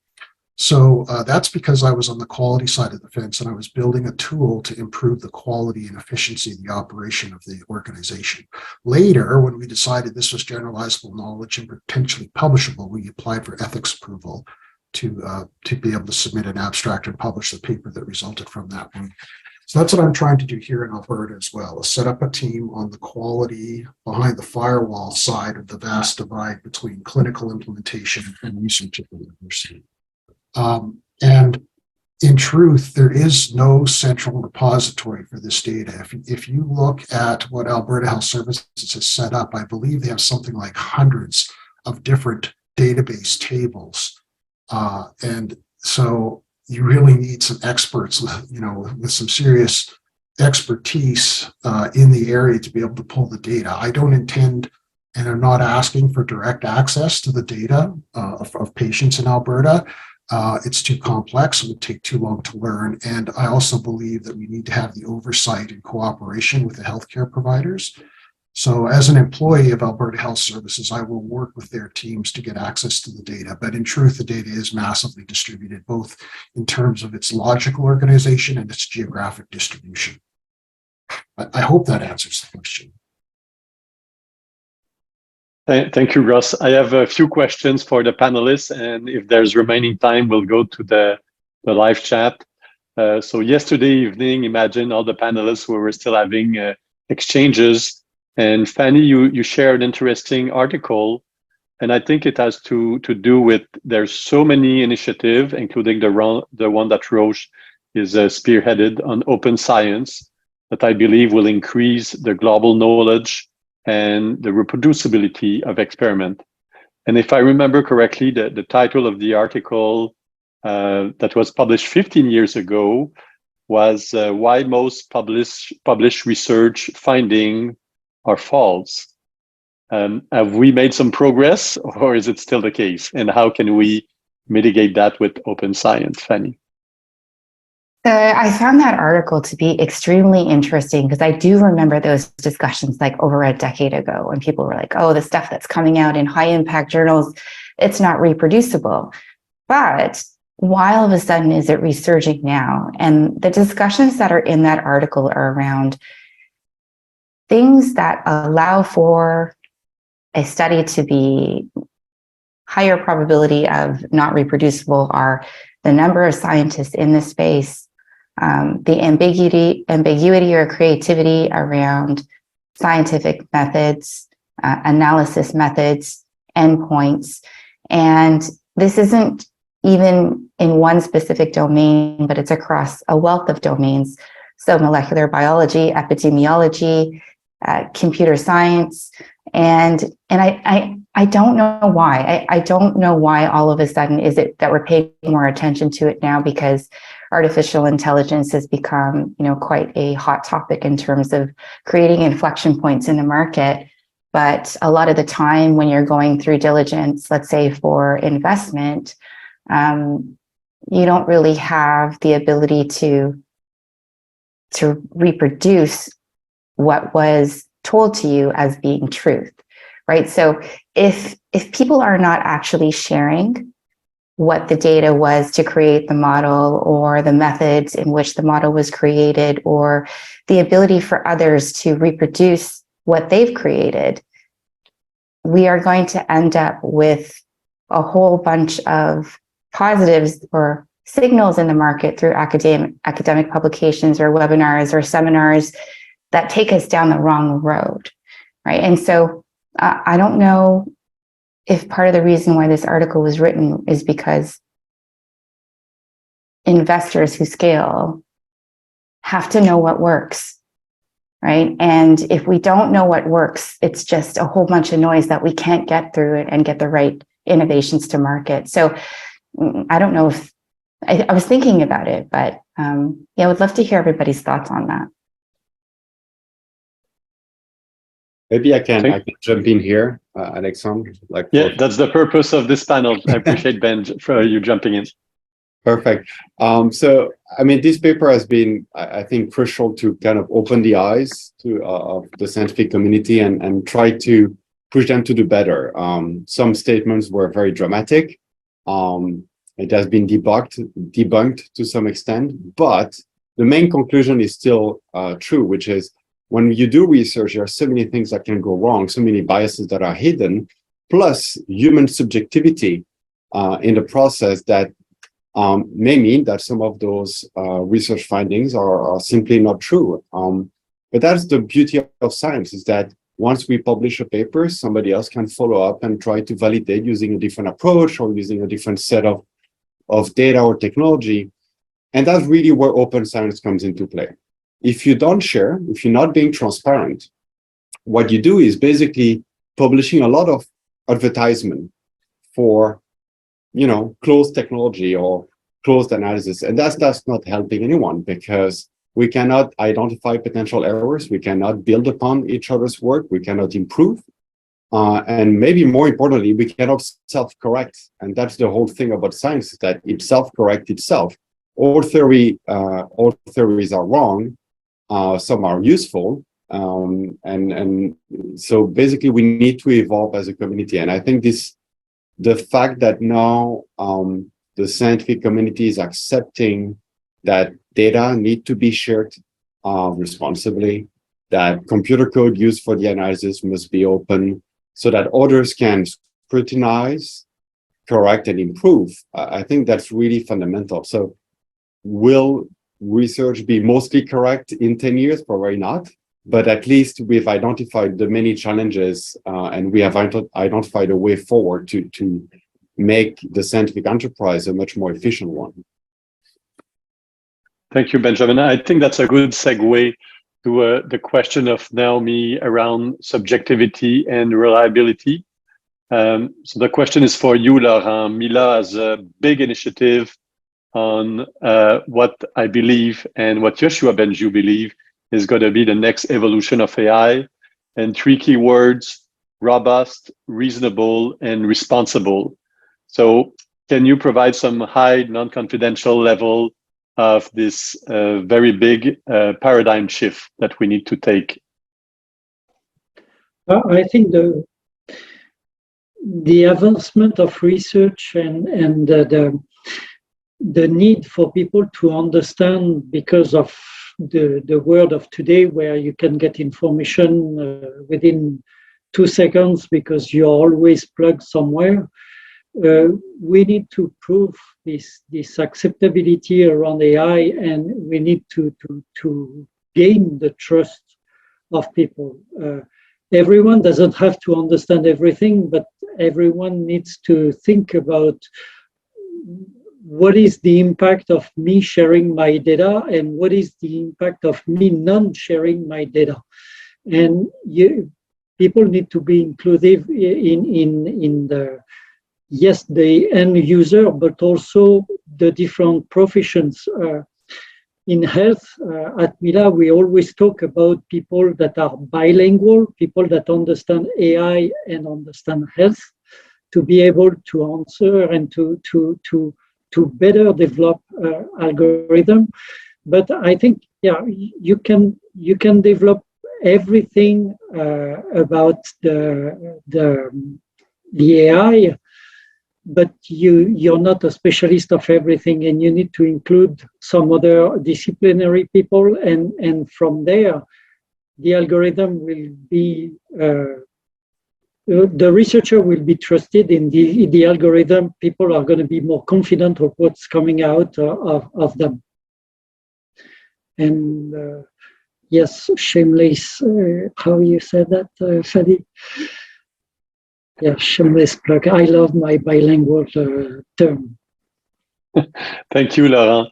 Speaker 5: So that's because I was on the quality side of the fence, and I was building a tool to improve the quality and efficiency of the operation of the organization. Later, when we decided this was generalizable knowledge and potentially publishable, we applied for ethics approval to be able to submit an abstract and publish the paper that resulted from that one. So that's what I'm trying to do here in Alberta as well, is set up a team on the quality behind the firewall side of the vast divide between clinical implementation and research at the university. And in truth, there is no central repository for this data. If you look at what Alberta Health Services has set up, I believe they have something like hundreds of different database tables. And so you really need some experts, with some serious expertise in the area to be able to pull the data. I don't intend, and I'm not asking for direct access to the data of patients in Alberta. It's too complex, it would take too long to learn. And I also believe that we need to have the oversight and cooperation with the healthcare providers So as an employee of Alberta Health Services, I will work with their teams to get access to the data. But in truth, the data is massively distributed, both in terms of its logical organization and its geographic distribution. I hope that answers the question.
Speaker 1: Thank you, Russ. I have a few questions for the panelists, and if there's remaining time, we'll go to the live chat. So yesterday evening, imagine all the panelists who were still having exchanges. And Fanny, you shared an interesting article, and I think it has to do with there's so many initiatives, including the one that Roche is spearheaded on open science, that I believe will increase the global knowledge and the reproducibility of experiment. And if I remember correctly, the title of the article that was published 15 years ago was why most published research finding are false. Have we made some progress, or is it still the case? And how can we mitigate that with open science, Fanny?
Speaker 2: I found that article to be extremely interesting because I do remember those discussions like over a decade ago when people were like, oh, the stuff that's coming out in high impact journals, it's not reproducible. But why all of a sudden is it resurging now? And the discussions that are in that article are around things that allow for a study to be higher probability of not reproducible are the number of scientists in the space, the ambiguity or creativity around scientific methods, analysis methods, endpoints. And this isn't even in one specific domain, but it's across a wealth of domains. So molecular biology, epidemiology, computer science, and I don't know why. I don't know why all of a sudden is it that we're paying more attention to it now, because artificial intelligence has become, quite a hot topic in terms of creating inflection points in the market. But a lot of the time when you're going through diligence, let's say for investment, you don't really have the ability to reproduce what was told to you as being truth, right? So if people are not actually sharing what the data was to create the model, or the methods in which the model was created, or the ability for others to reproduce what they've created, we are going to end up with a whole bunch of positives or signals in the market through academic publications or webinars or seminars that take us down the wrong road, right? And so I don't know if part of the reason why this article was written is because investors who scale have to know what works, right? And if we don't know what works, it's just a whole bunch of noise that we can't get through it and get the right innovations to market. So I don't know if I was thinking about it, but yeah, I would love to hear everybody's thoughts on that.
Speaker 4: Maybe I can jump in here, Alexandre.
Speaker 1: That's the purpose of this panel. I appreciate, Ben, for you jumping in.
Speaker 4: Perfect. So, this paper has been, I think, crucial to kind of open the eyes of the scientific community and try to push them to do better. Some statements were very dramatic. It has been debunked to some extent, but the main conclusion is still true, which is, when you do research, there are so many things that can go wrong, so many biases that are hidden, plus human subjectivity in the process that may mean that some of those research findings are simply not true. But that's the beauty of science, is that once we publish a paper, somebody else can follow up and try to validate using a different approach or using a different set of data or technology. And that's really where open science comes into play. If you don't share, if you're not being transparent, what you do is basically publishing a lot of advertisement for, closed technology or closed analysis. And that's not helping anyone, because we cannot identify potential errors. We cannot build upon each other's work. We cannot improve. And maybe more importantly, we cannot self-correct. And that's the whole thing about science, is that it self-corrects itself. All theories are wrong. Some are useful, And so basically we need to evolve as a community. And I think the fact that now the scientific community is accepting that data need to be shared responsibly, that computer code used for the analysis must be open so that others can scrutinize, correct, and improve. I think that's really fundamental. So will research be mostly correct in 10 years? Probably not. But at least we've identified the many challenges and we have identified a way forward to make the scientific enterprise a much more efficient one.
Speaker 1: Thank you, Benjamin. I think that's a good segue to the question of Naomi around subjectivity and reliability. So the question is for you, Laurent. Mila has a big initiative on what I believe and what Yoshua Benju believe is going to be the next evolution of AI. And 3 key words: robust, reasonable, and responsible. So can you provide some high non-confidential level of this very big paradigm shift that we need to take?
Speaker 3: I think the advancement of research and the need for people to understand, because of the world of today where you can get information within 2 seconds because you're always plugged somewhere, we need to prove this acceptability around AI, and we need to gain the trust of people. Everyone doesn't have to understand everything, but everyone needs to think about what is the impact of me sharing my data and what is the impact of me non-sharing my data. And people need to be inclusive in the end user, but also the different professions. In health, at Mila, we always talk about people that are bilingual, people that understand AI and understand health, to be able to answer and to better develop algorithm. But I think, yeah, you can develop everything about the AI, but you're not a specialist of everything, and you need to include some other disciplinary people, and from there, the algorithm will be the researcher will be trusted in the algorithm. People are going to be more confident of what's coming out of them. And yes, shameless, how you said that, Fadi? Yeah, shameless plug. I love my bilingual term.
Speaker 1: Thank you, Laurent.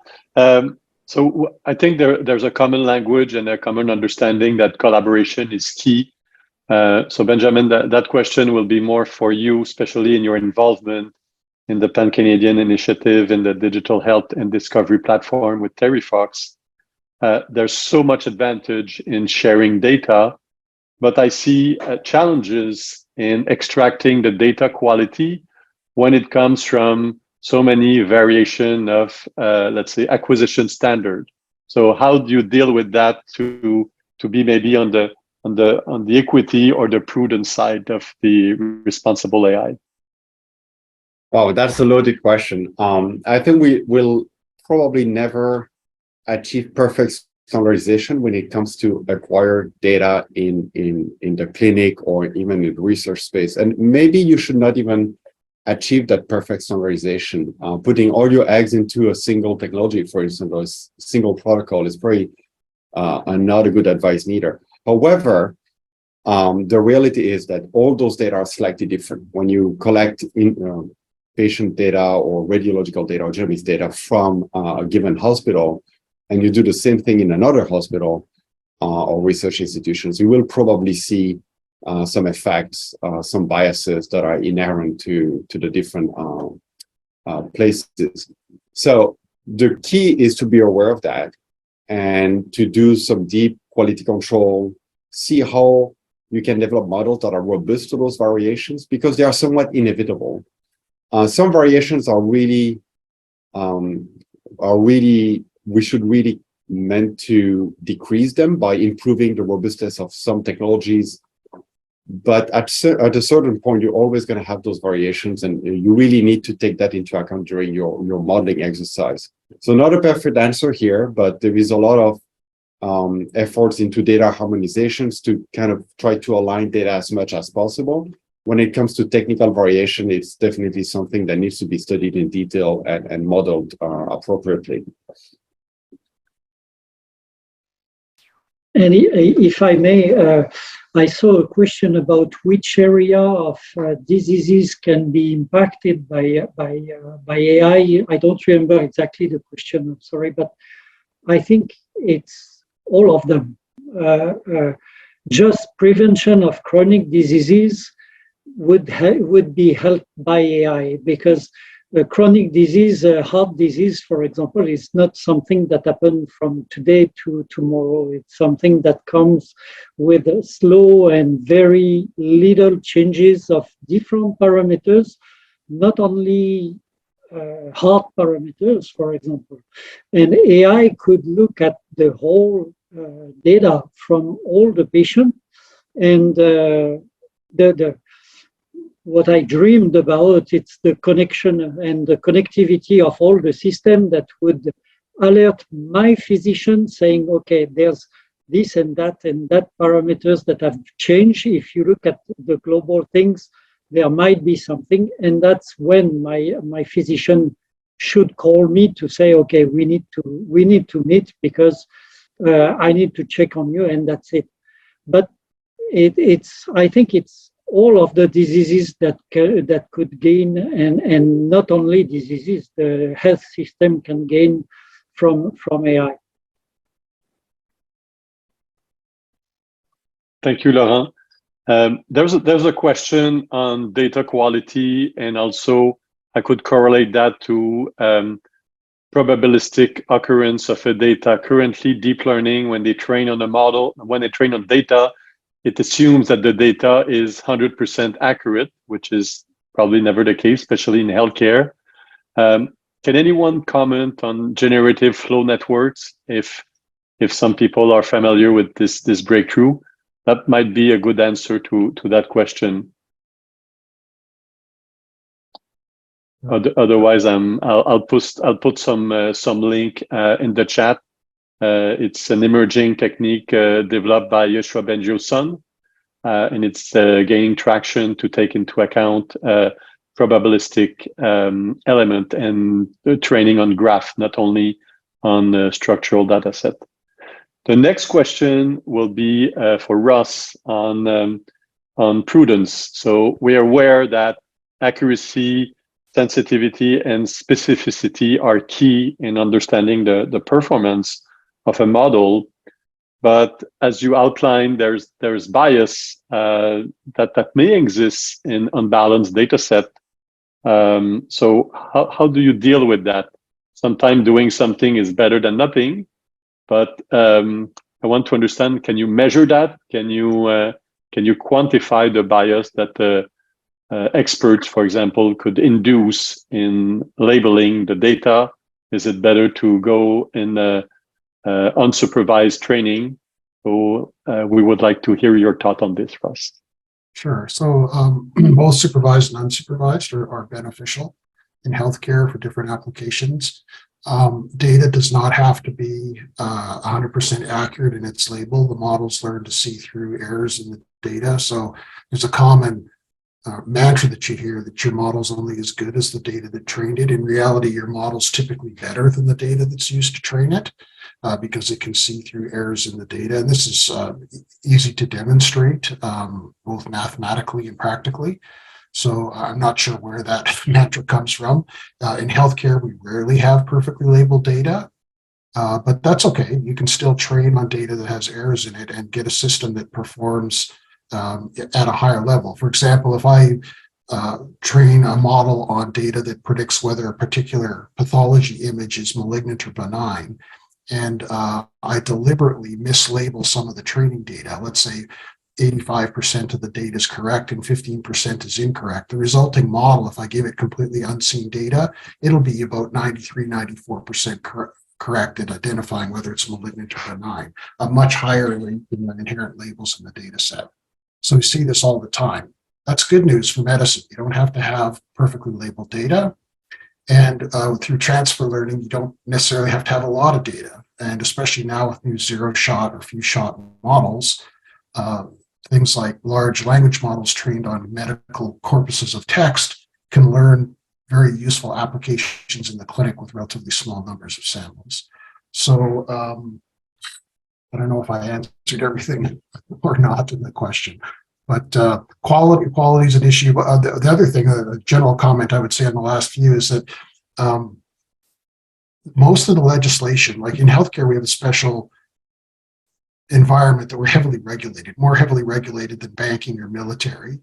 Speaker 1: So I think there's a common language and a common understanding that collaboration is key. So Benjamin, that question will be more for you, especially in your involvement in the Pan-Canadian initiative in the digital health and discovery platform with Terry Fox. There's so much advantage in sharing data, but I see challenges in extracting the data quality when it comes from so many variation of, let's say, acquisition standard. So how do you deal with that to be maybe on the equity or the prudent side of the responsible AI?
Speaker 4: Wow, that's a loaded question. I think we will probably never achieve perfect standardization when it comes to acquire data in the clinic or even in the research space. And maybe you should not even achieve that perfect standardization. Putting all your eggs into a single technology, for instance, or a single protocol is very not a good advice neither. However, the reality is that all those data are slightly different. When you collect patient data or radiological data or genomics data from a given hospital, and you do the same thing in another hospital or research institutions, you will probably see some effects, some biases that are inherent to the different places. So the key is to be aware of that and to do some deep quality control, see how you can develop models that are robust to those variations, because they are somewhat inevitable. Some variations are really, we should really meant to decrease them by improving the robustness of some technologies. But at a certain point, you're always going to have those variations, and you really need to take that into account during your modeling exercise. So not a perfect answer here, but there is a lot of efforts into data harmonizations to kind of try to align data as much as possible. When it comes to technical variation, it's definitely something that needs to be studied in detail and modeled appropriately.
Speaker 3: And if I may, I saw a question about which area of diseases can be impacted by AI. I don't remember exactly the question, I'm sorry, but I think it's all of them. Just prevention of chronic diseases would be helped by AI, because chronic disease, heart disease, for example, is not something that happens from today to tomorrow. It's something that comes with slow and very little changes of different parameters, not only heart parameters, for example. And AI could look at the whole data from all the patients, and what I dreamed about, it's the connection and the connectivity of all the system that would alert my physician saying, okay, there's this and that parameters that have changed. If you look at the global things, there might be something. And that's when my physician should call me to say, okay, we need to meet because I need to check on you, and that's it. But I think it's all of the diseases that could gain, and not only diseases, the health system can gain from AI.
Speaker 1: Thank you, Laurent. There's a question on data quality, and also I could correlate that to probabilistic occurrence of a data. Currently, deep learning, when they train on a model, when they train on data, it assumes that the data is 100% accurate, which is probably never the case, especially in healthcare. Can anyone comment on generative flow networks? If some people are familiar with this breakthrough, that might be a good answer to that question. Otherwise, I'll put some link in the chat. It's an emerging technique developed by Yoshua Bengio's son, and it's gaining traction to take into account probabilistic element and training on graph, not only on structural data set. The next question will be for Russ on prudence. So we are aware that accuracy, sensitivity, and specificity are key in understanding the performance of a model, but as you outlined, there's bias that may exist in unbalanced data set. So how do you deal with that? Sometimes doing something is better than nothing, but I want to understand: can you measure that? Can you quantify the bias that experts, for example, could induce in labeling the data? Is it better to go in unsupervised training? So we would like to hear your thought on this, Russ.
Speaker 5: Sure. So both supervised and unsupervised are beneficial in healthcare for different applications. Data does not have to be 100% accurate in its label. The models learn to see through errors in the data. So there's a common mantra that you hear that your model's only as good as the data that trained it. In reality, your model's typically better than the data that's used to train it because it can see through errors in the data. And this is easy to demonstrate both mathematically and practically. So I'm not sure where that mantra comes from. In healthcare, we rarely have perfectly labeled data, but that's okay. You can still train on data that has errors in it and get a system that performs at a higher level. For example, if I train a model on data that predicts whether a particular pathology image is malignant or benign, and I deliberately mislabel some of the training data, let's say 85% of the data is correct and 15% is incorrect. The resulting model, if I give it completely unseen data, it'll be about 93, 94% correct at identifying whether it's malignant or benign, a much higher rate than the inherent labels in the data set. So we see this all the time. That's good news for medicine. You don't have to have perfectly labeled data. And through transfer learning, you don't necessarily have to have a lot of data. And especially now with new zero-shot or few-shot models, things like large language models trained on medical corpuses of text can learn very useful applications in the clinic with relatively small numbers of samples. So I don't know if I answered everything or not in the question, but quality is an issue. The other thing, a general comment I would say on the last few is that most of the legislation, like in healthcare, we have a special environment that we're heavily regulated, more heavily regulated than banking or military.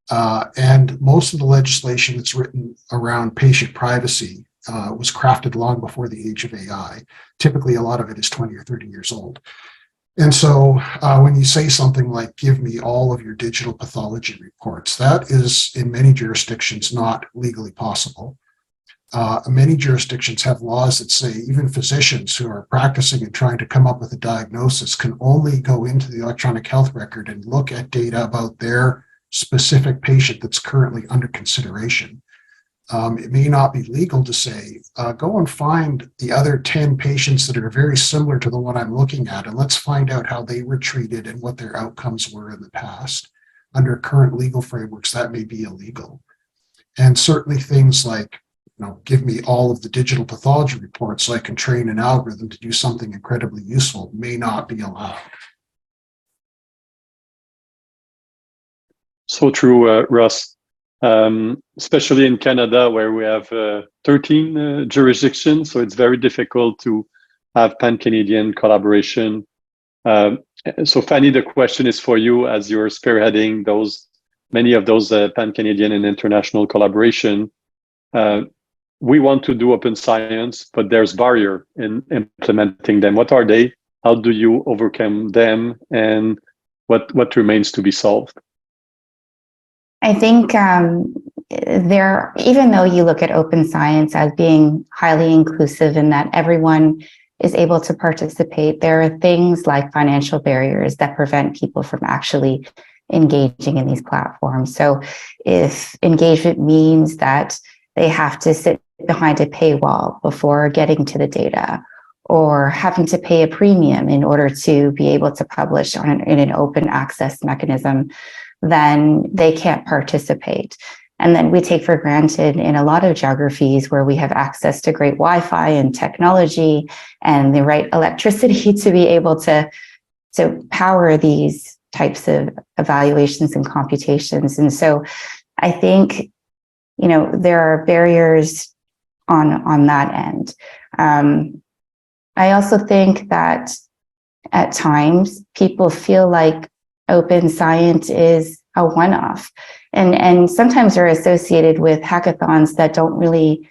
Speaker 5: And most of the legislation that's written around patient privacy was crafted long before the age of AI. Typically, a lot of it is 20 or 30 years old. And so when you say something like, give me all of your digital pathology reports, that is in many jurisdictions not legally possible. Many jurisdictions have laws that say even physicians who are practicing and trying to come up with a diagnosis can only go into the electronic health record and look at data about their specific patient that's currently under consideration. It may not be legal to say, go and find the other 10 patients that are very similar to the one I'm looking at, and let's find out how they were treated and what their outcomes were in the past. Under current legal frameworks, that may be illegal. And certainly things like, give me all of the digital pathology reports so I can train an algorithm to do something incredibly useful may not be allowed.
Speaker 1: So true, Russ. Especially in Canada, where we have 13 jurisdictions, so it's very difficult to have pan-Canadian collaboration. So Fanny, the question is for you, as you're spearheading many of those pan-Canadian and international collaboration. We want to do open science, but there's barrier in implementing them. What are they? How do you overcome them? And what remains to be solved?
Speaker 2: I think even though you look at open science as being highly inclusive in that everyone is able to participate, there are things like financial barriers that prevent people from actually engaging in these platforms. So if engagement means that they have to sit behind a paywall before getting to the data, or having to pay a premium in order to be able to publish in an open access mechanism, then they can't participate. And then we take for granted in a lot of geographies where we have access to great Wi-Fi and technology and the right electricity to be able to power these types of evaluations and computations. And so I think, there are barriers on that end. I also think that at times people feel like open science is a one-off, and sometimes they're associated with hackathons that don't really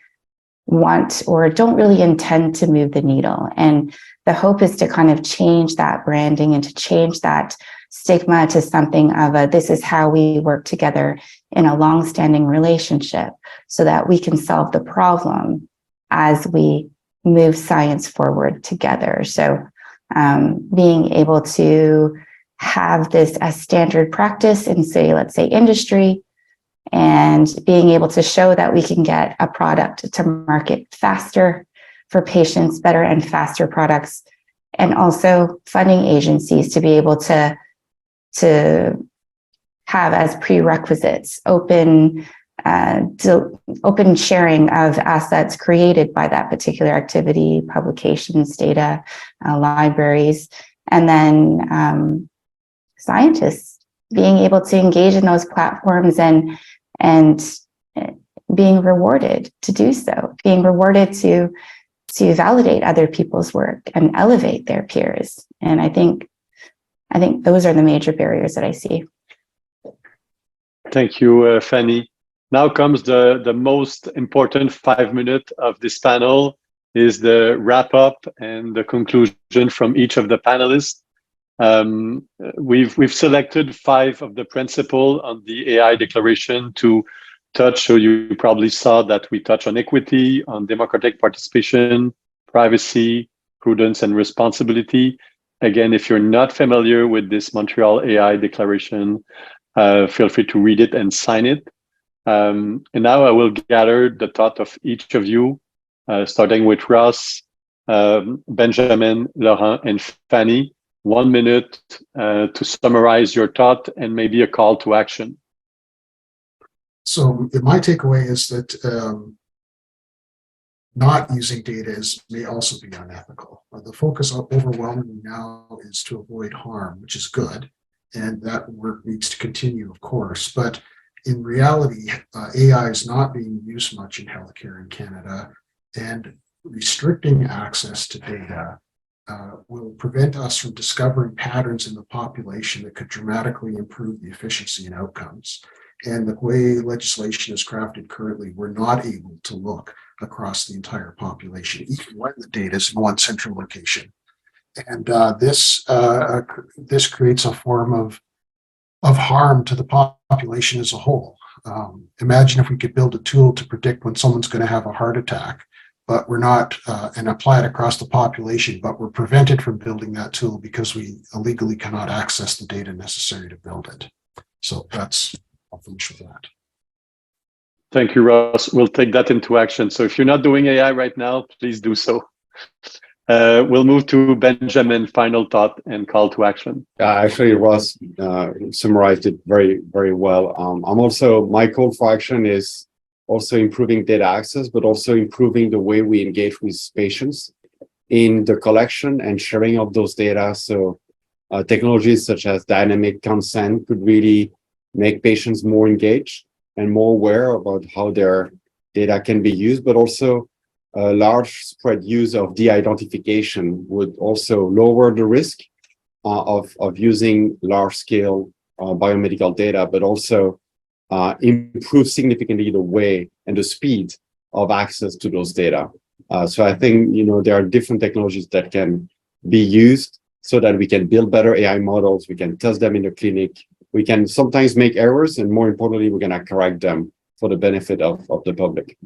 Speaker 2: want or don't really intend to move the needle. And the hope is to kind of change that branding and to change that stigma to something of this is how we work together in a long-standing relationship so that we can solve the problem as we move science forward together. So being able to have this as standard practice in, let's say industry, and being able to show that we can get a product to market faster for patients, better and faster products, and also funding agencies to be able to have as prerequisites open sharing of assets created by that particular activity, publications, data, libraries, and then scientists being able to engage in those platforms and being rewarded to do so, being rewarded to validate other people's work and elevate their peers. And I think those are the major barriers that I see.
Speaker 1: Thank you, Fanny. Now comes the most important 5 minutes of this panel, is the wrap up and the conclusion from each of the panelists. We've selected 5 of the principles on the AI declaration to touch. So you probably saw that we touch on equity, on democratic participation, privacy, prudence, and responsibility. Again, if you're not familiar with this Montreal AI Declaration, feel free to read it and sign it. And now I will gather the thought of each of you, starting with Ross, Benjamin, Laurent, and Fanny. 1 minute to summarize your thought and maybe a call to action.
Speaker 5: So my takeaway is that not using data may also be unethical. The focus overwhelmingly now is to avoid harm, which is good, and that work needs to continue, of course. But in reality, AI is not being used much in healthcare in Canada, and restricting access to data will prevent us from discovering patterns in the population that could dramatically improve the efficiency and outcomes. And the way legislation is crafted currently, we're not able to look across the entire population, even when the data is in one central location. And this creates a form of harm to the population as a whole. Imagine if we could build a tool to predict when someone's going to have a heart attack, but we're not, and apply it across the population, but we're prevented from building that tool because we illegally cannot access the data necessary to build it. So I'll finish with that.
Speaker 1: Thank you, Ross. We'll take that into action. So if you're not doing AI right now, please do so. We'll move to Benjamin, final thought and call to action.
Speaker 4: Actually, Ross summarized it very, very well. My call for action is also improving data access, but also improving the way we engage with patients in the collection and sharing of those data. So technologies such as dynamic consent could really make patients more engaged and more aware about how their data can be used, but also a large spread use of de-identification would also lower the risk of using large-scale biomedical data, but also improve significantly the way and the speed of access to those data. So I think there are different technologies that can be used so that we can build better AI models, we can test them in the clinic, we can sometimes make errors, and more importantly, we're going to correct them for the benefit of the public.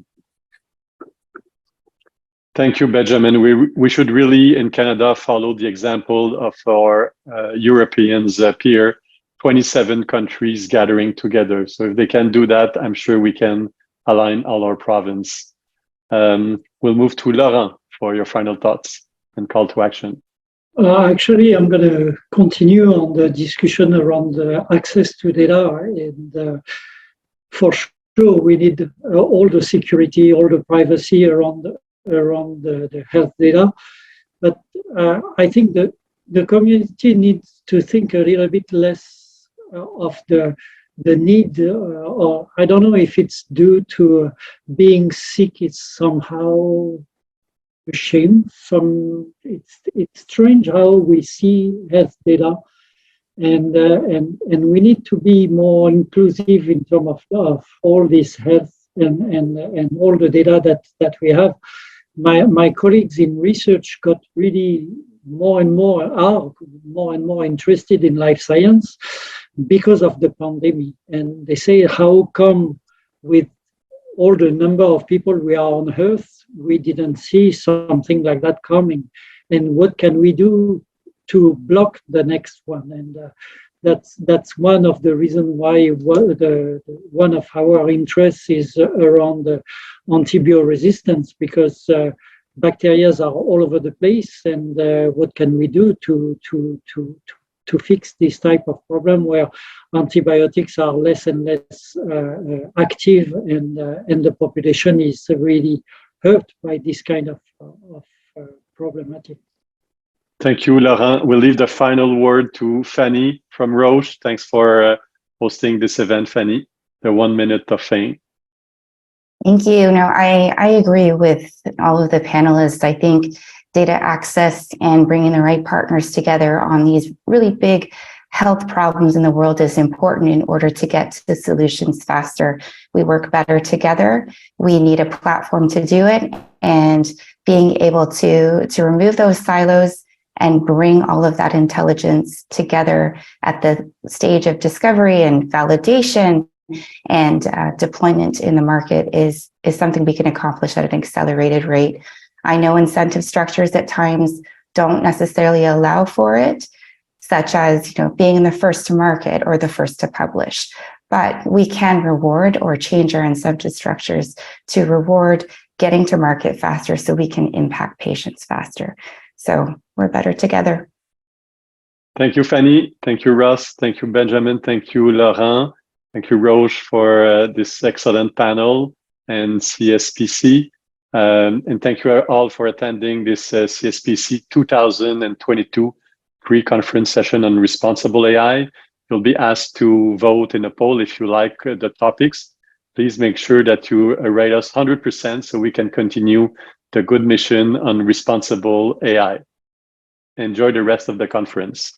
Speaker 1: Thank you, Benjamin. We should really, in Canada, follow the example of our Europeans peer, 27 countries gathering together. So if they can do that, I'm sure we can align all our province. We'll move to Laurent for your final thoughts and call to action.
Speaker 3: Actually, I'm going to continue on the discussion around access to data. And for sure, we need all the security, all the privacy around the health data. But I think that the community needs to think a little bit less of the need, or I don't know if it's due to being sick, it's somehow a shame. It's strange how we see health data, and we need to be more inclusive in terms of all this health and all the data that we have. My colleagues in research got really more and more interested in life science because of the pandemic, and they say, how come with all the number of people we are on Earth, we didn't see something like that coming, and what can we do to block the next one? And that's one of the reasons why one of our interests is around the antibiotic resistance, because bacteria are all over the place, and what can we do to fix this type of problem where antibiotics are less and less active, and the population is really hurt by this kind of problematic.
Speaker 1: Thank you, Laurent. We'll leave the final word to Fanny from Roche. Thanks for hosting this event, Fanny. The 1 minute of fame.
Speaker 2: Thank you. No, I agree with all of the panelists. I think data access and bringing the right partners together on these really big health problems in the world is important in order to get to the solutions faster. We work better together. We need a platform to do it, and being able to remove those silos and bring all of that intelligence together at the stage of discovery and validation and deployment in the market is something we can accomplish at an accelerated rate. I know incentive structures at times don't necessarily allow for it, such as, being the first to market or the first to publish. But we can reward or change our incentive structures to reward getting to market faster so we can impact patients faster. So we're better together.
Speaker 1: Thank you, Fanny. Thank you, Ross. Thank you, Benjamin. Thank you, Laurent. Thank you, Roche, for this excellent panel and CSPC. And thank you all for attending this CSPC 2022 pre-conference session on responsible AI. You'll be asked to vote in a poll if you like the topics. Please make sure that you rate us 100% so we can continue the good mission on responsible AI. Enjoy the rest of the conference.